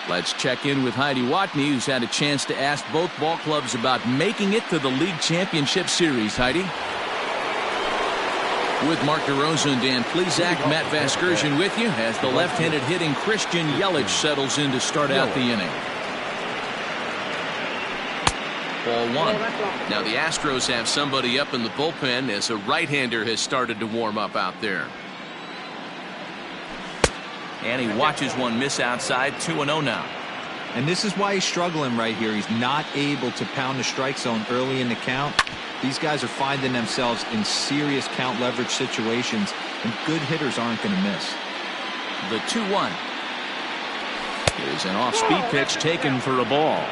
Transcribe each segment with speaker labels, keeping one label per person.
Speaker 1: Let's check in with Heidi Watney, who's had a chance to ask both ball clubs about making it to the league championship series. Heidi? With Mark DeRosa and Dan Plesac, Matt Vasgersian with you as the left-handed hitting Christian Yelich settles in to start out the inning. Ball one. Now the Astros have somebody up in the bullpen as a right-hander has started to warm up out there. And he watches one miss outside. 2-0 now.
Speaker 2: And this is why he's struggling right here. He's not able to pound the strike zone early in the count. These guys are finding themselves in serious count leverage situations, and good hitters aren't going to miss.
Speaker 1: The 2-1. Here's an off-speed pitch taken for a ball.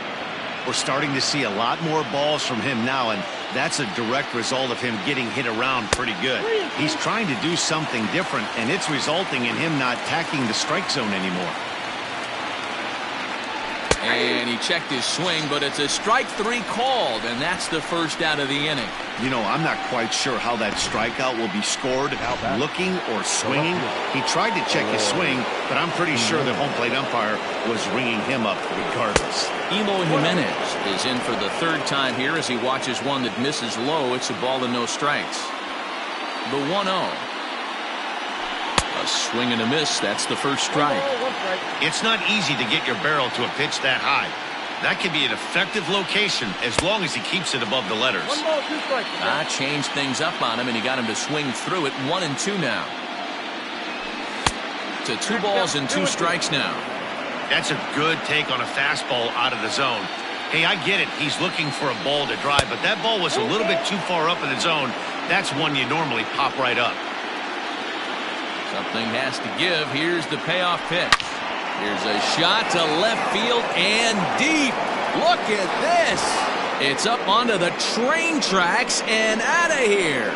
Speaker 3: We're starting to see a lot more balls from him now, and that's a direct result of him getting hit around pretty good. He's trying to do something different, and it's resulting in him not attacking the strike zone anymore.
Speaker 1: And he checked his swing, but it's a strike three called, and that's the first out of the inning.
Speaker 3: You know, I'm not quite sure how that strikeout will be scored, looking or swinging. He tried to check his swing, but I'm pretty sure the home plate umpire was ringing him up regardless.
Speaker 1: Eloy Jimenez is in for the third time here as he watches one that misses low. It's a ball and no strikes. The 1-0. A swing and a miss. That's the first strike.
Speaker 3: It's not easy to get your barrel to a pitch that high. That can be an effective location as long as he keeps it above the letters.
Speaker 1: Changed things up on him, and he got him to swing through it. 1-2 now. To 2 balls and 2 strikes now.
Speaker 3: That's a good take on a fastball out of the zone. Hey, I get it. He's looking for a ball to drive, but that ball was a little bit too far up in the zone. That's one you normally pop right up.
Speaker 1: Something has to give. Here's the payoff pitch. Here's a shot to left field and deep. Look at this. It's up onto the train tracks and out of here.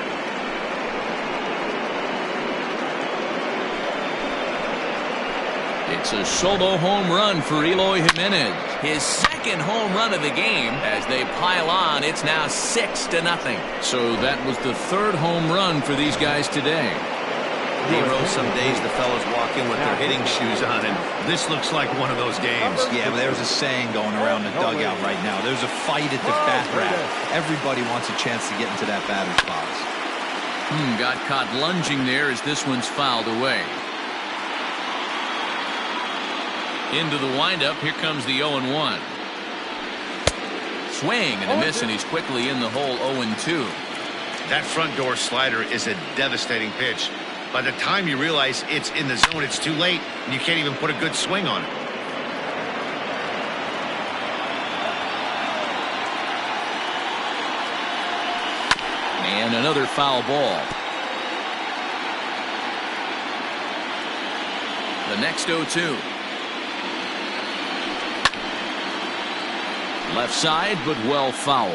Speaker 1: It's a solo home run for Eloy Jimenez. His second home run of the game. As they pile on, it's now 6-0. So that was the third home run for these guys today.
Speaker 3: Hero, some days the fellas walk in with their hitting shoes on, and this looks like one of those games.
Speaker 2: Yeah, but there's a saying going around the dugout right now. There's a fight at the bat rack. Everybody wants a chance to get into that batter's box.
Speaker 1: Got caught lunging there as this one's fouled away. Into the windup. Here comes the 0-1. Swing and a miss, and he's quickly in the hole. 0-2.
Speaker 3: That front door slider is a devastating pitch. By the time you realize it's in the zone, it's too late, and you can't even put a good swing on it.
Speaker 1: And another foul ball. The next 0-2. Left side, but well foul.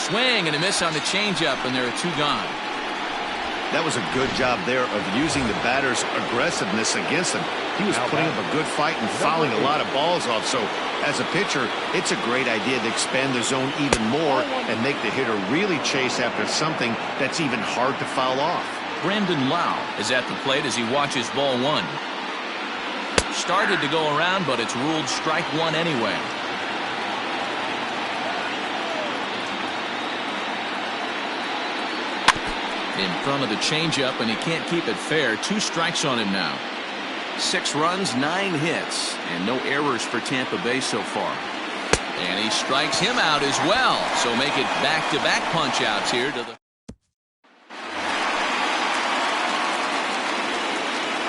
Speaker 1: Swing and a miss on the changeup, and there are 2 gone.
Speaker 3: That was a good job there of using the batter's aggressiveness against him. He was putting up a good fight and fouling a lot of balls off. So as a pitcher, it's a great idea to expand the zone even more and make the hitter really chase after something that's even hard to foul off.
Speaker 1: Brandon Lau is at the plate as he watches ball 1. Started to go around, but it's ruled strike 1 anyway. In front of the changeup, and he can't keep it fair. 2 strikes on him now. 6 runs, 9 hits, and no errors for Tampa Bay so far. And he strikes him out as well. So make it back-to-back punch-outs here to the...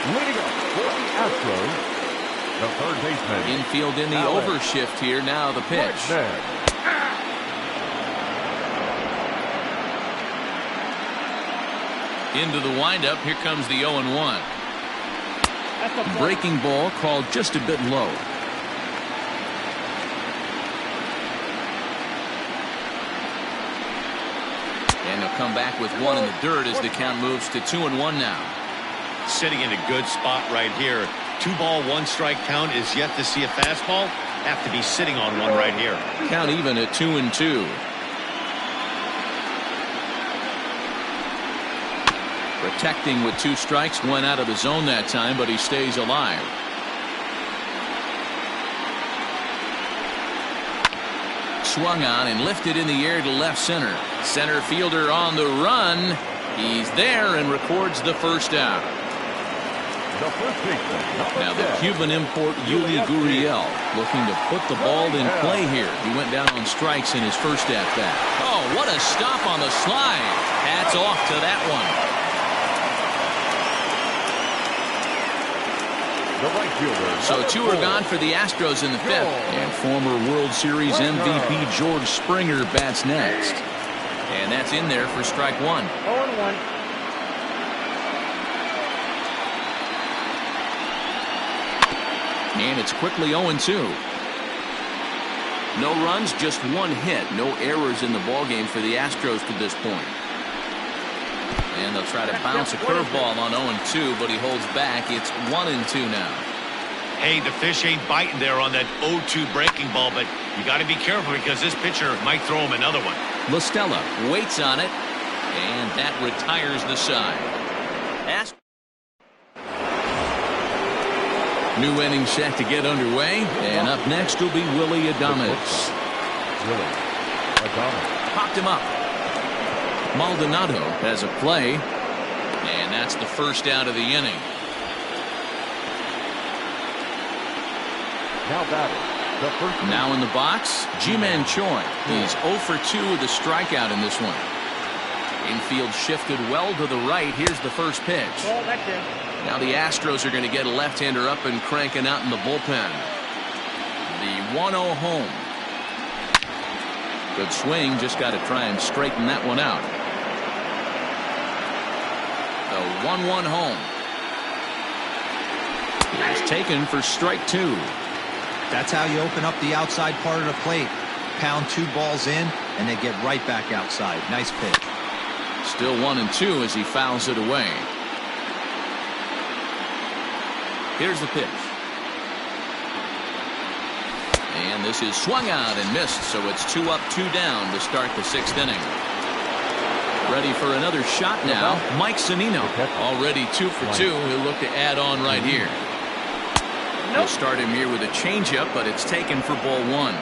Speaker 4: Leading up for the Astros, the third baseman.
Speaker 1: Infield in the overshift here. Now the pitch. Into the windup. Here comes the 0-1. Breaking ball called just a bit low. And he'll come back with 1 in the dirt as the count moves to 2-1 now.
Speaker 3: Sitting in a good spot right here. 2 ball, 1 strike count is yet to see a fastball. Have to be sitting on one right here.
Speaker 1: Count even at 2-2. Protecting with 2 strikes, went out of the zone that time, but he stays alive. Swung on and lifted in the air to left center. Center fielder on the run. He's there and records the first out. Now the Cuban import Yuli Gurriel looking to put the ball in play here. He went down on strikes in his first at bat. Oh, what a stop on the slide. Hats off to that one. So 2 are gone for the Astros in the 5th. And former World Series MVP George Springer bats next. And that's in there for strike 1.
Speaker 5: 0-1.
Speaker 1: And it's quickly 0-2. No runs, just 1 hit. No errors in the ballgame for the Astros to this point. And they'll try to bounce a curveball on 0-2, but he holds back. It's 1-2 now.
Speaker 3: Hey, the fish ain't biting there on that 0-2 breaking ball, but you got to be careful because this pitcher might throw him another one.
Speaker 1: La Stella waits on it, and that retires the side. New inning set to get underway, and up next will be Willie Adames. Popped him up. Maldonado has a play, and that's the first out of the inning. Now in the box, Ji-Man Choi. He's 0 for 2 with a strikeout in this one. Infield shifted well to the right. Here's the first pitch. Now the Astros are going to get a left-hander up and cranking out in the bullpen. The 1-0 home. Good swing, just got to try and straighten that one out. The 1-1 home. He's taken for strike 2.
Speaker 2: That's how you open up the outside part of the plate. Pound 2 balls in, and they get right back outside. Nice pitch.
Speaker 1: Still 1-2 as he fouls it away. Here's the pitch. And this is swung out and missed, so it's 2 up, 2 down to start the 6th inning. Ready for another shot now. Mike Zunino already 2 for 2. He'll look to add on right here. He'll start him here with a changeup, but it's taken for ball 1.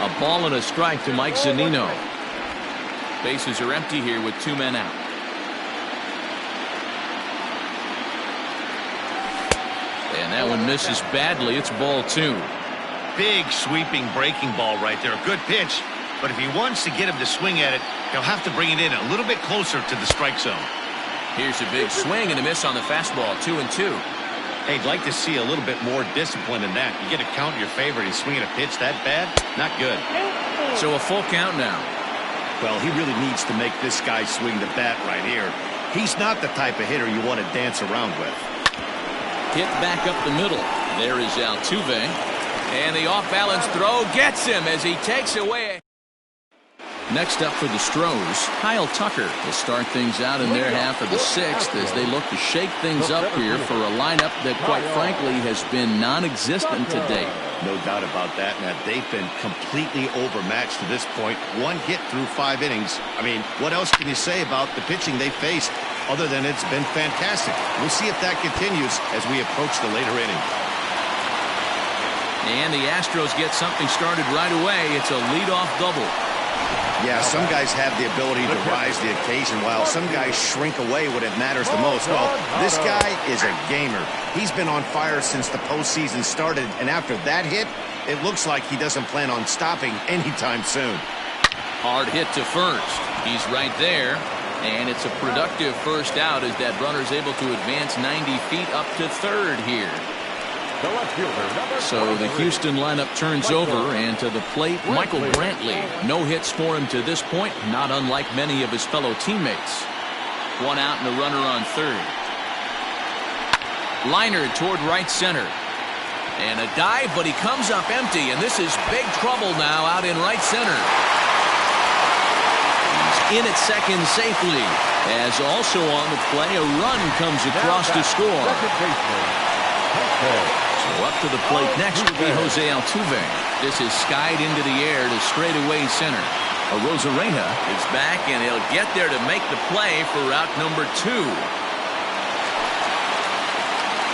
Speaker 1: A ball and a strike to Mike Zunino. Bases are empty here with 2 men out. And that one misses badly. It's ball 2.
Speaker 3: Big sweeping breaking ball right there. A good pitch, but if he wants to get him to swing at it, he'll have to bring it in a little bit closer to the strike zone.
Speaker 1: Here's a big swing and a miss on the fastball. 2-2.
Speaker 3: Hey, I'd like to see a little bit more discipline in that. You get a count in your favor and he's swinging a pitch that bad? Not good.
Speaker 1: So a full count now.
Speaker 3: Well, he really needs to make this guy swing the bat right here. He's not the type of hitter you want to dance around with.
Speaker 1: Hit back up the middle. There is Altuve. And the off-balance throw gets him as he takes away. Next up for the Stros, Kyle Tucker will start things out in their half of the 6th as they look to shake things up here for a lineup that, quite frankly, has been non-existent to date.
Speaker 3: No doubt about that, Matt. They've been completely overmatched to this point. 1 hit through 5 innings. I mean, what else can you say about the pitching they faced other than it's been fantastic? We'll see if that continues as we approach the later innings.
Speaker 1: And the Astros get something started right away. It's a leadoff double.
Speaker 3: Yeah, some guys have the ability to rise the occasion while some guys shrink away when it matters the most. Well, this guy is a gamer. He's been on fire since the postseason started, and after that hit, it looks like he doesn't plan on stopping anytime soon.
Speaker 1: Hard hit to first. He's right there, and it's a productive first out as that runner's able to advance 90 feet up to third here. So the Houston lineup turns over, and to the plate, Michael Brantley. No hits for him to this point, not unlike many of his fellow teammates. 1 out and a runner on third. Liner toward right center. And a dive, but he comes up empty, and this is big trouble now out in right center. He's in at second safely, as also on the play, a run comes across to score. Up to the plate next will be Jose Altuve. This is skied into the air to straightaway center. Arozarena is back, and he'll get there to make the play for route number 2.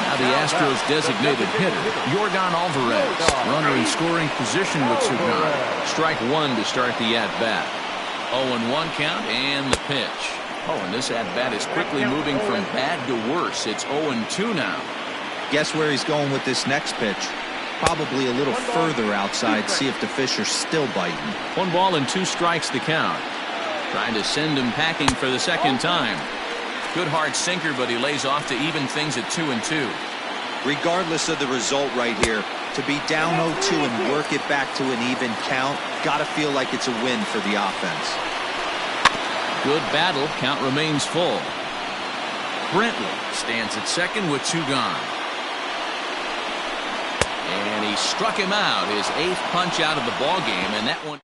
Speaker 1: Now the Astros designated hitter, Yordan Alvarez. Runner in scoring position with Sugan. Strike 1 to start the at-bat. 0-1 count and the pitch. Oh, and this at-bat is quickly moving from bad to worse. It's 0-2 now.
Speaker 2: Guess where he's going with this next pitch? Probably a little further outside, see if the fish are still biting.
Speaker 1: 1 ball and 2 strikes to count. Trying to send him packing for the second time. Good hard sinker, but he lays off to even things at 2-2.
Speaker 2: Regardless of the result right here, to be down 0-2 and work it back to an even count, gotta feel like it's a win for the offense.
Speaker 1: Good battle. Count remains full. Brentley stands at second with 2 gone. And he struck him out, his 8th punch out of the ball game, and that one.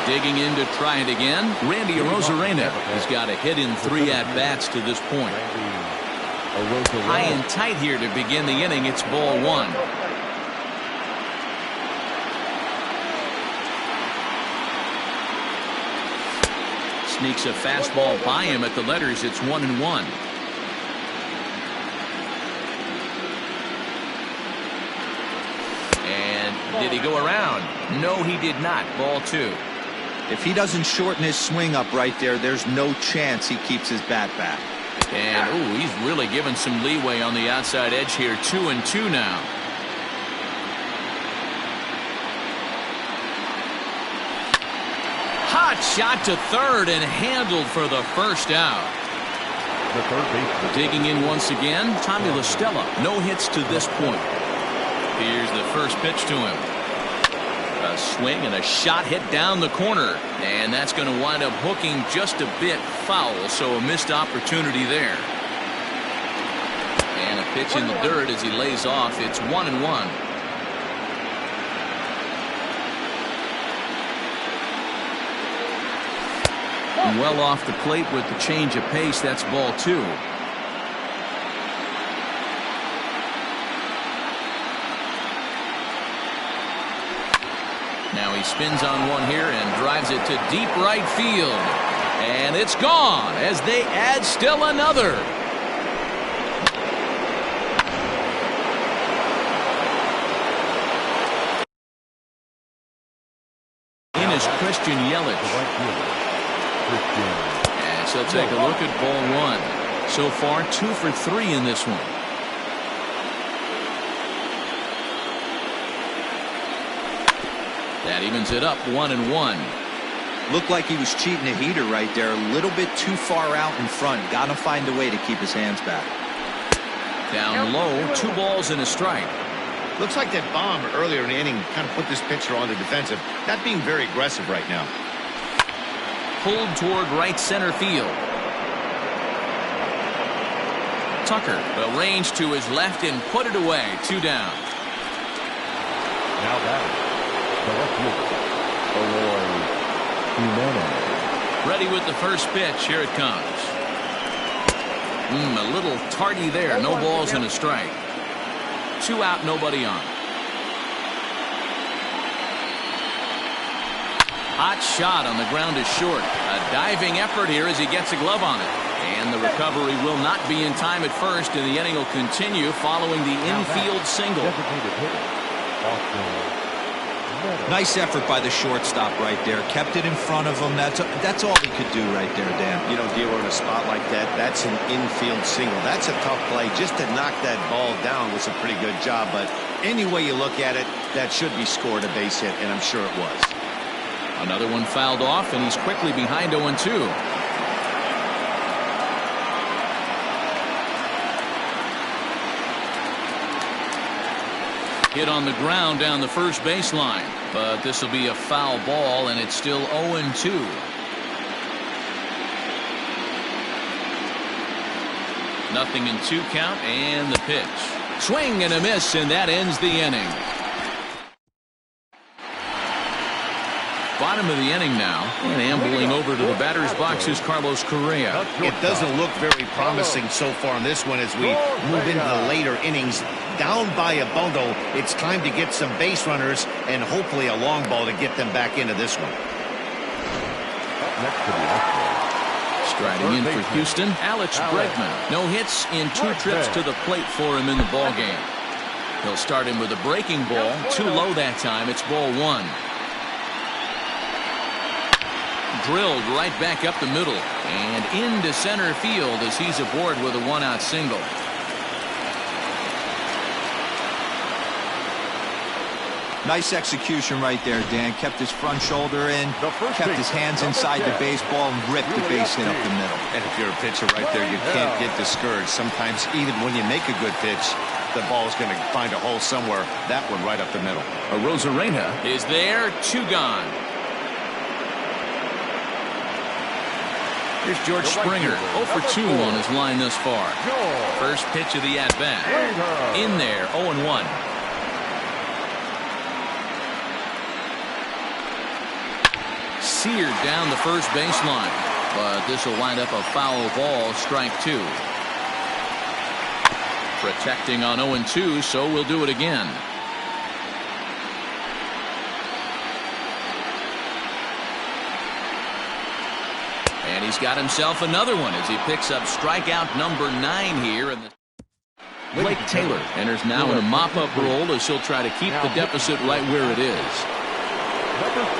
Speaker 1: Digging in to try it again, Randy Arozarena has got a hit in 3 at-bats to this point. High and tight here to begin the inning. It's ball 1. Sneaks a fastball by him at the letters. It's 1-1. And did he go around? No, he did not. Ball 2.
Speaker 2: If he doesn't shorten his swing up right there, there's no chance he keeps his bat back.
Speaker 1: And, ooh, he's really given some leeway on the outside edge here. 2-2 now. Hot shot to third and handled for the first out.
Speaker 4: The third baseman.
Speaker 1: Digging in once again, Tommy La Stella. No hits to this point. Here's the first pitch to him. A swing and a shot hit down the corner. And that's going to wind up hooking just a bit foul, so a missed opportunity there. And a pitch in the dirt as he lays off. It's 1-1. Well off the plate with the change of pace. That's ball 2. Now he spins on one here and drives it to deep right field. And it's gone as they add still another. In is Christian Yelich. And so take a look at ball 1. So far 2 for 3 in this one. That evens it up 1-1.
Speaker 2: Looked like he was cheating a heater right there. A little bit too far out in front. Gotta find a way to keep his hands back.
Speaker 1: Down low, 2 balls and a strike.
Speaker 3: Looks like that bomb earlier in the inning kind of put this pitcher on the defensive. Not being very aggressive right now.
Speaker 1: Pulled toward right center field. Tucker arranged to his left and put it away. 2 down.
Speaker 4: Now batting, the left fielder, Jimenez.
Speaker 1: Ready with the first pitch. Here it comes. A little tardy there. No balls and a strike. 2 out, nobody on. Hot shot on the ground is short. A diving effort here as he gets a glove on it. And the recovery will not be in time at first, and the inning will continue following the infield single.
Speaker 2: Nice effort by the shortstop right there. Kept it in front of him. That's all he could do right there, Dan.
Speaker 3: You know, dealer in a spot like that, that's an infield single. That's a tough play. Just to knock that ball down was a pretty good job. But any way you look at it, that should be scored a base hit, and I'm sure it was.
Speaker 1: Another one fouled off, and he's quickly behind 0-2. Hit on the ground down the first baseline, but this will be a foul ball, and it's still 0-2. Nothing in 2 count, and the pitch. Swing and a miss, and that ends the inning. Bottom of the inning now, and ambling over to the batter's box is Carlos Correa.
Speaker 3: It doesn't look very promising so far in this one as we move into the later innings. Down by a bundle, it's time to get some base runners and hopefully a long ball to get them back into this one.
Speaker 4: Next to the Astros.
Speaker 1: Striding in for Houston, Alex Bregman. No hits in 2 trips to the plate for him in the ball game. He'll start him with a breaking ball. Too low that time. It's ball 1. Drilled right back up the middle and into center field as he's aboard with a 1-out single.
Speaker 2: Nice execution right there, Dan. Kept his front shoulder in, kept his hands inside the baseball, and ripped the base hit up the middle.
Speaker 3: And if you're a pitcher right there, you can't get discouraged. Sometimes even when you make a good pitch, the ball is going to find a hole somewhere. That one right up the middle.
Speaker 1: Rosarena is there. 2 gone. Here's George Springer, 0 for 2 on his line thus far. First pitch of the at-bat. In there, 0-1. Seared down the first baseline, but this will wind up a foul ball, strike 2. Protecting on 0-2, so we'll do it again. And he's got himself another one as he picks up strikeout number 9 here. And Blake Taylor enters now in a mop-up role as he'll try to keep the deficit right where it is.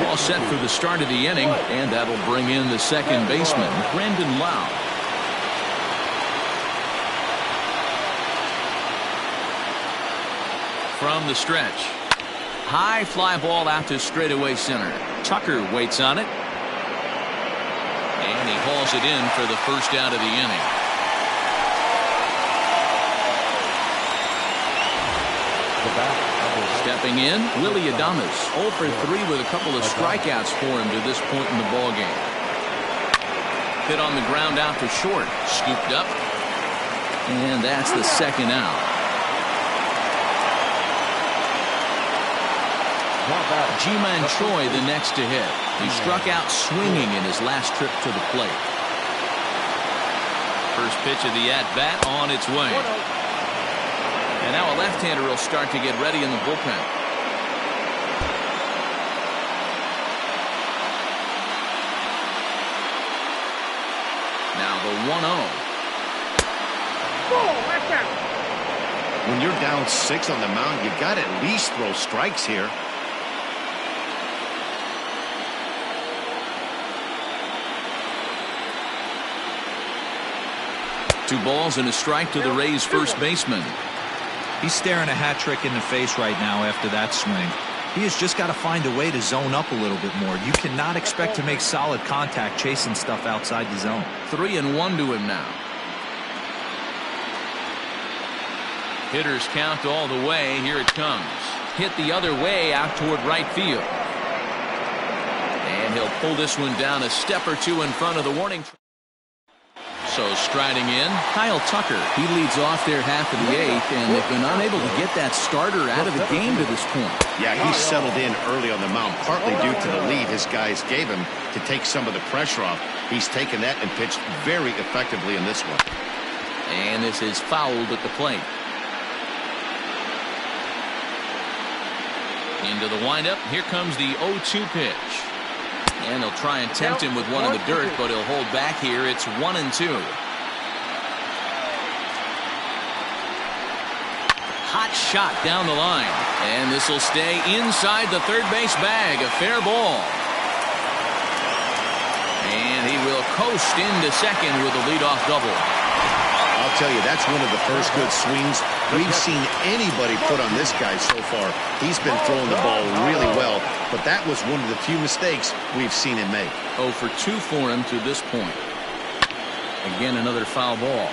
Speaker 1: All set for the start of the inning, and that'll bring in the second baseman, Brandon Lau. From the stretch. High fly ball out to straightaway center. Tucker waits on it. And he hauls it in for the first out of the inning. Stepping in, Willie Adames, 0 for 3 with a couple of strikeouts for him to this point in the ballgame. Hit on the ground out to short, scooped up, and that's the second out. Ji-Man Choi the next to hit. He struck out swinging in his last trip to the plate. First pitch of the at-bat on its way. And now a left-hander will start to get ready in the bullpen. Now the 1-0.
Speaker 3: When you're down 6 on the mound, you got to at least throw strikes here.
Speaker 1: Two balls and a strike to the Rays' first baseman.
Speaker 2: He's staring a hat trick in the face right now after that swing. He has just got to find a way to zone up a little bit more. You cannot expect to make solid contact chasing stuff outside the zone.
Speaker 1: 3-1 to him now. Hitters count all the way. Here it comes. Hit the other way out toward right field. And he'll pull this one down a step or 2 in front of the warning track. So striding in, Kyle Tucker. He leads off their half of the 8th, and they've been unable to get that starter out of the game to this point.
Speaker 3: Yeah, he settled in early on the mound, partly due to the lead his guys gave him to take some of the pressure off. He's taken that and pitched very effectively in this one.
Speaker 1: And this is fouled at the plate. Into the windup. Here comes the 0-2 pitch. And he'll try and tempt him with one in the dirt, but he'll hold back here. It's 1-2. Hot shot down the line. And this will stay inside the third base bag. A fair ball. And he will coast into second with a leadoff double.
Speaker 3: I'll tell you, that's one of the first good swings we've seen anybody put on this guy so far. He's been throwing the ball really well, but that was one of the few mistakes we've seen him make.
Speaker 1: 0 for 2 for him to this point. Again, another foul ball.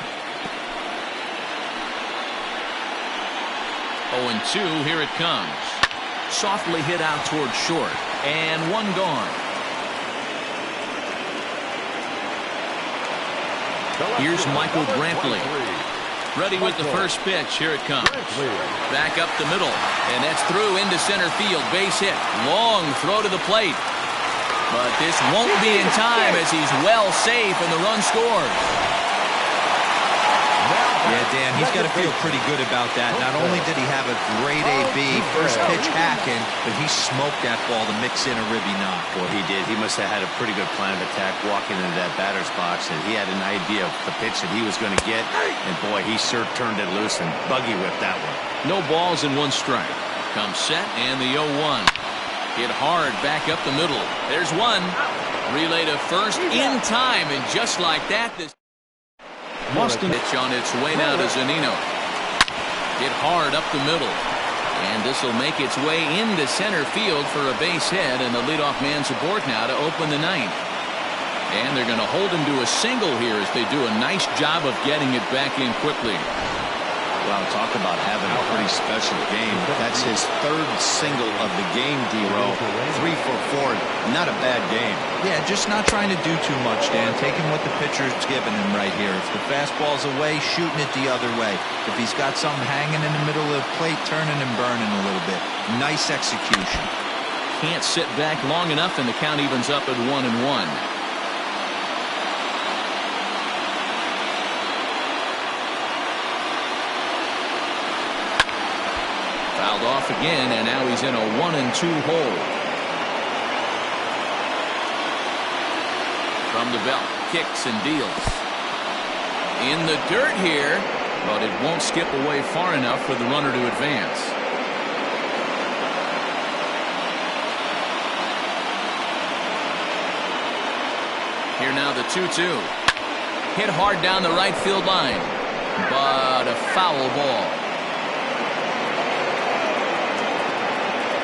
Speaker 1: 0-2, here it comes. Softly hit out toward short, and one gone. Here's Michael Brantley. Ready with the first pitch. Here it comes. Back up the middle. And that's through into center field. Base hit. Long throw to the plate. But this won't be in time as he's well safe and the run scores.
Speaker 2: Yeah, Dan, he's got to feel pretty good about that. Not only did he have a great AB, first pitch hacking, but he smoked that ball to mix in a ribby knock.
Speaker 3: Well, he did. He must have had a pretty good plan of attack walking into that batter's box, and he had an idea of the pitch that he was going to get, and boy, he sure turned it loose and buggy whipped that one.
Speaker 1: No balls and one strike. Comes set and the 0-1. Hit hard back up the middle. There's one. Relay to first in time, and just like that, this pitch on its way now to Zunino. Hit hard up the middle. And this will make its way into center field for a base hit, and the leadoff man's aboard now to open the ninth. And they're going to hold him to a single here as they do a nice job of getting it back in quickly.
Speaker 3: Well, talk about having a pretty special game. That's his third single of the game, D-Row. 3 for 4. Not a bad game.
Speaker 2: Yeah, just not trying to do too much, Dan. Taking what the pitcher's giving him right here. If the fastball's away, shooting it the other way. If he's got something hanging in the middle of the plate, turning and burning a little bit. Nice execution.
Speaker 1: Can't sit back long enough, and the count evens up at 1-1. Fouled off again, and now he's in a 1-2 hole. From the belt, kicks and deals. In the dirt here, but it won't skip away far enough for the runner to advance. Here now the 2-2. Hit hard down the right field line, but a foul ball.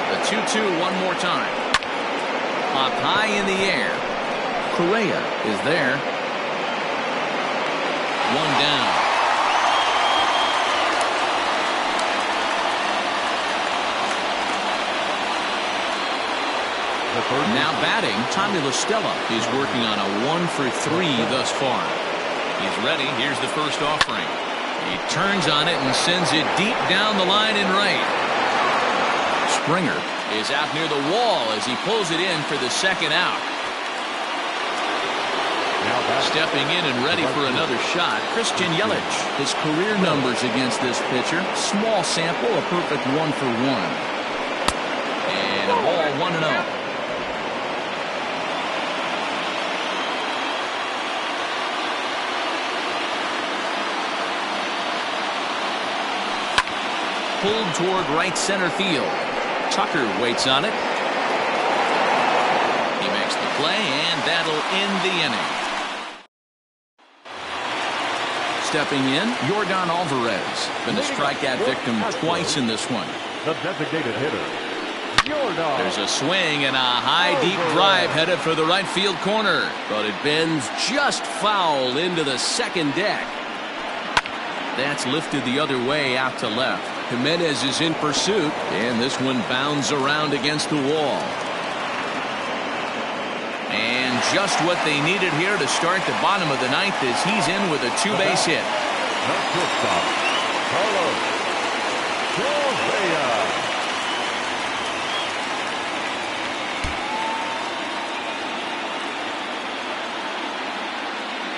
Speaker 1: The 2-2 one more time. Popped high in the air. Correa is there. One down. Now batting, Tommy La Stella is working on a 1-for-3 thus far. He's ready. Here's the first offering. He turns on it and sends it deep down the line in right. Springer is out near the wall as he pulls it in for the second out. Stepping in and ready for another shot, Christian Yelich. His career numbers against this pitcher. Small sample, a perfect 1-for-1. And a ball 1-0. Pulled toward right center field. Tucker waits on it. He makes the play, and that'll end the inning. Stepping in, Yordan Alvarez. Been a strikeout victim twice in this one.
Speaker 4: The designated hitter, Yordan.
Speaker 1: There's a swing and a high, deep drive headed for the right field corner. But it bends just foul into the second deck. That's lifted the other way out to left. Jimenez is in pursuit, and this one bounds around against the wall. And just what they needed here to start the bottom of the ninth is he's in with a two-base hit.
Speaker 4: The shortstop, Carlos Correa.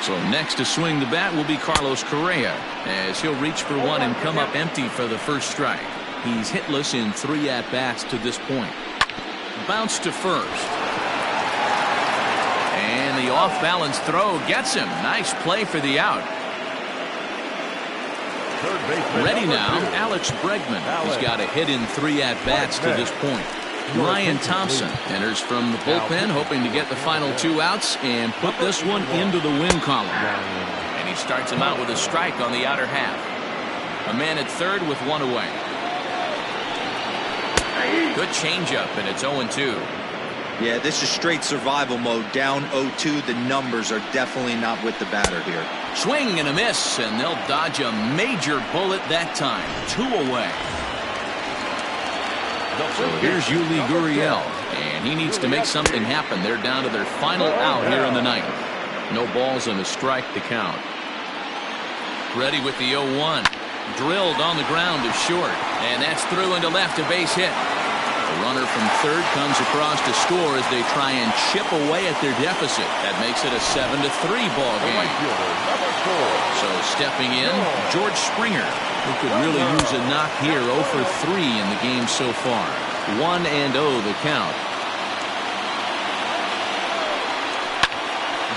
Speaker 1: So next to swing the bat will be Carlos Correa, as he'll reach for one and come up empty for the first strike. He's hitless in 3 at-bats to this point. Bounce to first. And the off-balance throw gets him. Nice play for the out. Ready now, Alex Bregman. He's got a hit in 3 at-bats to this point. Ryan Thompson enters from the bullpen, hoping to get the final 2 outs and put this one into the win column. And he starts him out with a strike on the outer half. A man at third with 1 away. Good changeup, and it's 0-2.
Speaker 2: Yeah, this is straight survival mode. Down 0-2. The numbers are definitely not with the batter here.
Speaker 1: Swing and a miss, and they'll dodge a major bullet that time. 2 away. So here's Yuli Gurriel, and he needs to make something happen. They're down to their final out here in the ninth. No balls and a strike to count. Ready with the 0-1. Drilled on the ground to short, and that's through into left, a base hit. The runner from third comes across to score as they try and chip away at their deficit. That makes it a 7-3 ball game. So stepping in, George Springer, who could really use a knock here. 0 for 3 in the game so far. 1-0 the count.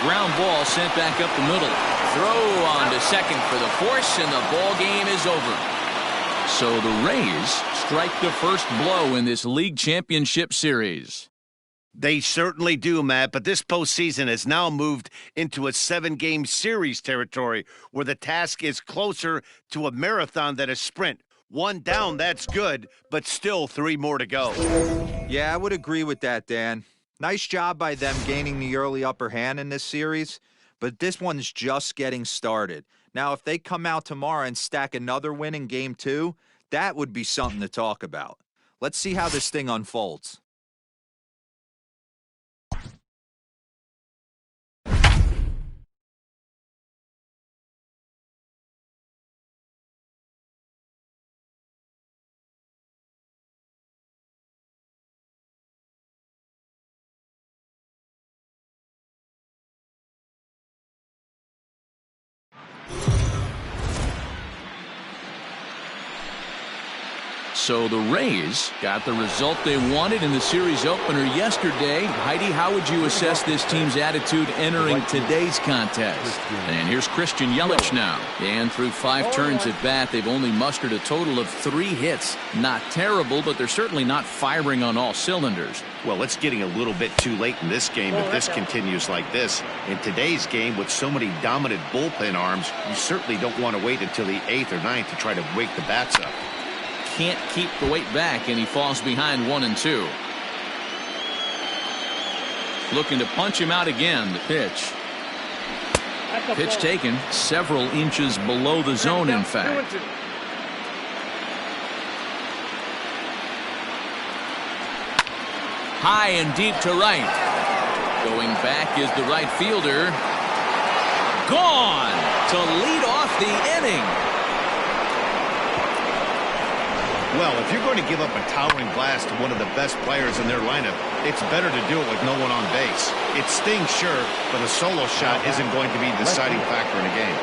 Speaker 1: Ground ball sent back up the middle. Throw on to second for the force, and the ball game is over. So the Rays strike the first blow in this league championship series.
Speaker 3: They certainly do, Matt, but this postseason has now moved into a 7-game series territory where the task is closer to a marathon than a sprint. 1 down, that's good, but still 3 more to go.
Speaker 2: Yeah, I would agree with that, Dan. Nice job by them gaining the early upper hand in this series, but this one's just getting started. Now, if they come out tomorrow and stack another win in Game 2, that would be something to talk about. Let's see how this thing unfolds.
Speaker 1: So the Rays got the result they wanted in the series opener yesterday. Heidi, how would you assess this team's attitude entering today's contest? And here's Christian Yelich now. And through 5 turns at bat, they've only mustered a total of 3 hits. Not terrible, but they're certainly not firing on all cylinders.
Speaker 3: Well, it's getting a little bit too late in this game if this continues like this. In today's game, with so many dominant bullpen arms, you certainly don't want to wait until the 8th or 9th to try to wake the bats up.
Speaker 1: Can't keep the weight back, and he falls behind 1-2. Looking to punch him out again. The pitch. Pitch taken several inches below the zone, in fact. High and deep to right. Going back is the right fielder. Gone to lead off the inning.
Speaker 3: Well, if you're going to give up a towering blast to one of the best players in their lineup, it's better to do it with no one on base. It stings, sure, but a solo shot isn't going to be the deciding factor in a game.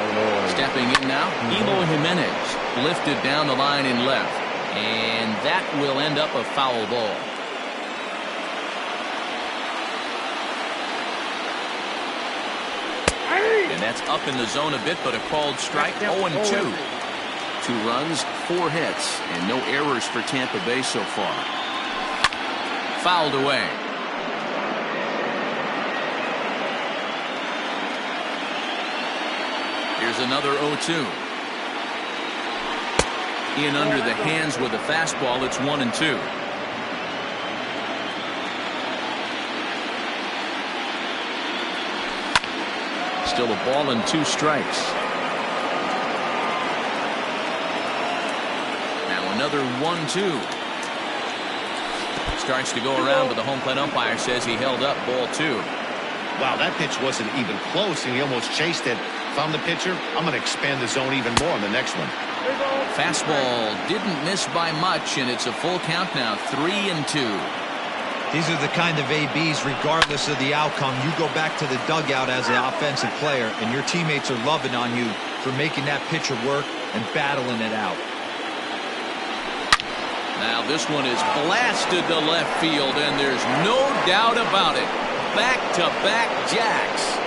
Speaker 1: Stepping in now, Eloy Jimenez lifted down the line in left, and that will end up a foul ball. And that's up in the zone a bit, but a called strike. 0-2. 2 runs, 4 hits, and no errors for Tampa Bay so far. Fouled away. Here's another 0-2. In under the hands with a fastball. It's 1-2. Still a ball and 2 strikes. Another 1-2. Starts to go around, but the home plate umpire says he held up ball 2.
Speaker 3: Wow, that pitch wasn't even close, and he almost chased it. If I'm the pitcher, I'm going to expand the zone even more on the next one.
Speaker 1: Fastball didn't miss by much, and it's a full count now. 3-2.
Speaker 2: These are the kind of ABs, regardless of the outcome. You go back to the dugout as an offensive player, and your teammates are loving on you for making that pitcher work and battling it out.
Speaker 1: Now this one is blasted to left field, and there's no doubt about it. Back-to-back jacks.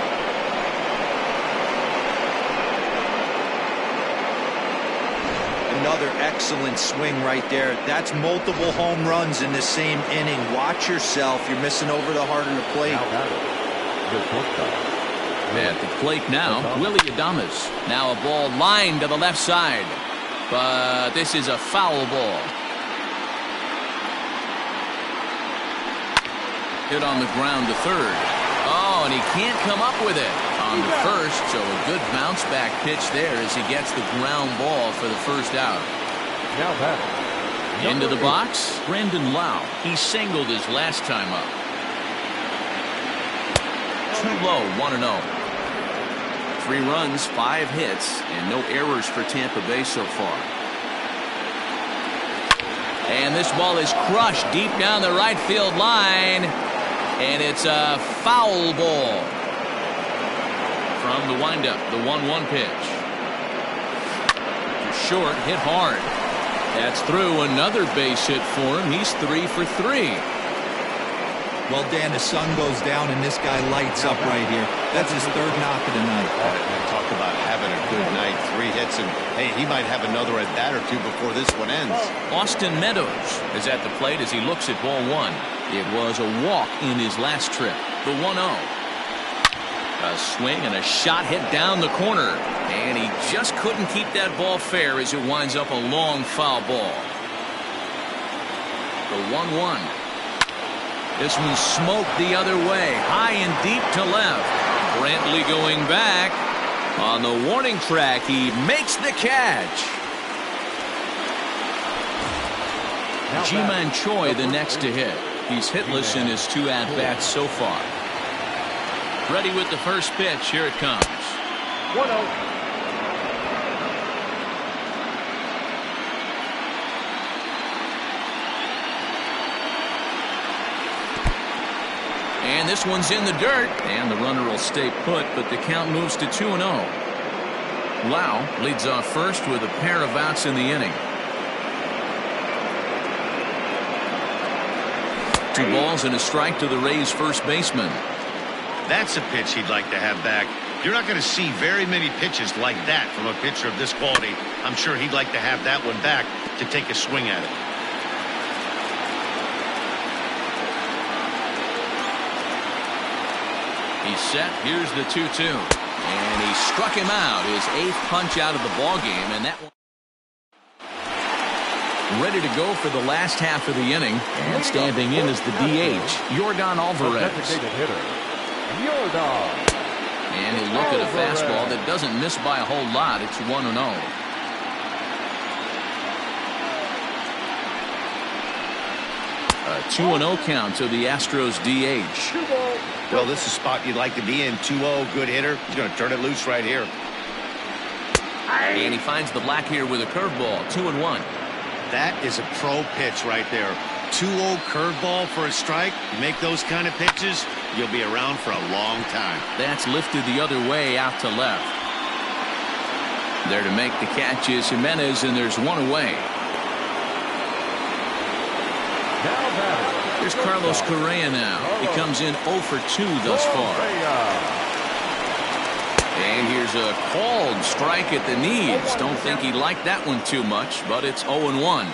Speaker 2: Another excellent swing right there. That's multiple home runs in the same inning. Watch yourself. You're missing over the heart of the plate.
Speaker 1: At the plate now, Willie Adames. Now a ball lined to the left side. But this is a foul ball. Hit on the ground to third. Oh, and he can't come up with it on the first, so a good bounce back pitch there as he gets the ground ball for the first out.
Speaker 4: Now batting.
Speaker 1: Into the box, Brendan Lau. He singled his last time up. Too low, 1-0. 3 runs, 5 hits, and no errors for Tampa Bay so far. And this ball is crushed deep down the right field line. And it's a foul ball. From the windup, the 1-1 pitch. Short, hit hard. That's through. Another base hit for him. He's 3 for 3.
Speaker 2: Well, Dan, the sun goes down and this guy lights up right here. That's his third knock of the night.
Speaker 3: Talk about having a good night. 3 hits, and hey, he might have another at bat or two before this one ends.
Speaker 1: Austin Meadows is at the plate as he looks at ball 1. It was a walk in his last trip. The 1-0. A swing and a shot hit down the corner. And he just couldn't keep that ball fair as it winds up a long foul ball. The 1-1. This one smoked the other way, high and deep to left. Brantley going back. On the warning track, he makes the catch. Ji-Man Choi the next to hit. He's hitless in his 2 at-bats so far. Ready with the first pitch. Here it comes.
Speaker 4: 1-0.
Speaker 1: And this one's in the dirt. And the runner will stay put, but the count moves to 2-0. Lau leads off first with a pair of outs in the inning. 2 balls and a strike to the Rays first baseman.
Speaker 3: That's a pitch he'd like to have back. You're not going to see very many pitches like that from a pitcher of this quality. I'm sure he'd like to have that one back to take a swing at it.
Speaker 1: He's set. Here's the 2-2. And he struck him out. His 8th punch out of the ball game, and that one ready to go for the last half of the inning. And standing in is the DH, Yordan Alvarez. And he'll look at a fastball that doesn't miss by a whole lot. It's 1-0. A 2-0 count to the Astros DH.
Speaker 3: Well, this is a spot you'd like to be in. 2-0, good hitter. He's going to turn it loose right here.
Speaker 1: And he finds the black here with a curveball. 2-1.
Speaker 3: That is a pro pitch right there. 2-0 curveball for a strike. You make those kind of pitches, you'll be around for a long time.
Speaker 1: That's lifted the other way out to left. There to make the catch is Jimenez, and there's one away. Here's Carlos Correa now. He comes in 0 for 2 thus far. And here's a called strike at the knees. Don't think he liked that one too much, but it's 0-1.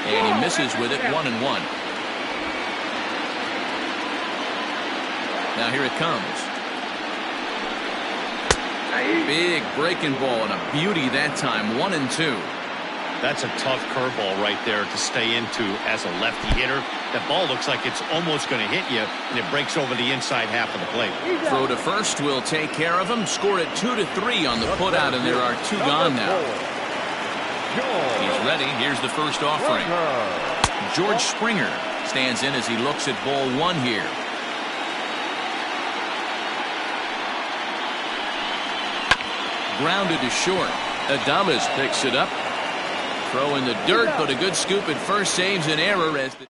Speaker 1: And he misses with it. 1-1. Now here it comes. Big breaking ball and a beauty that time. 1-2.
Speaker 3: That's a tough curveball right there to stay into as a lefty hitter. That ball looks like it's almost going to hit you, and it breaks over the inside half of the plate.
Speaker 1: Throw to first will take care of him. Score it 2-3 on the putout, and there are 2 gone now. He's ready. Here's the first offering. George Springer stands in as he looks at ball 1 here. Grounded to short. Adames picks it up. Throw in the dirt, but a good scoop at first saves an error as the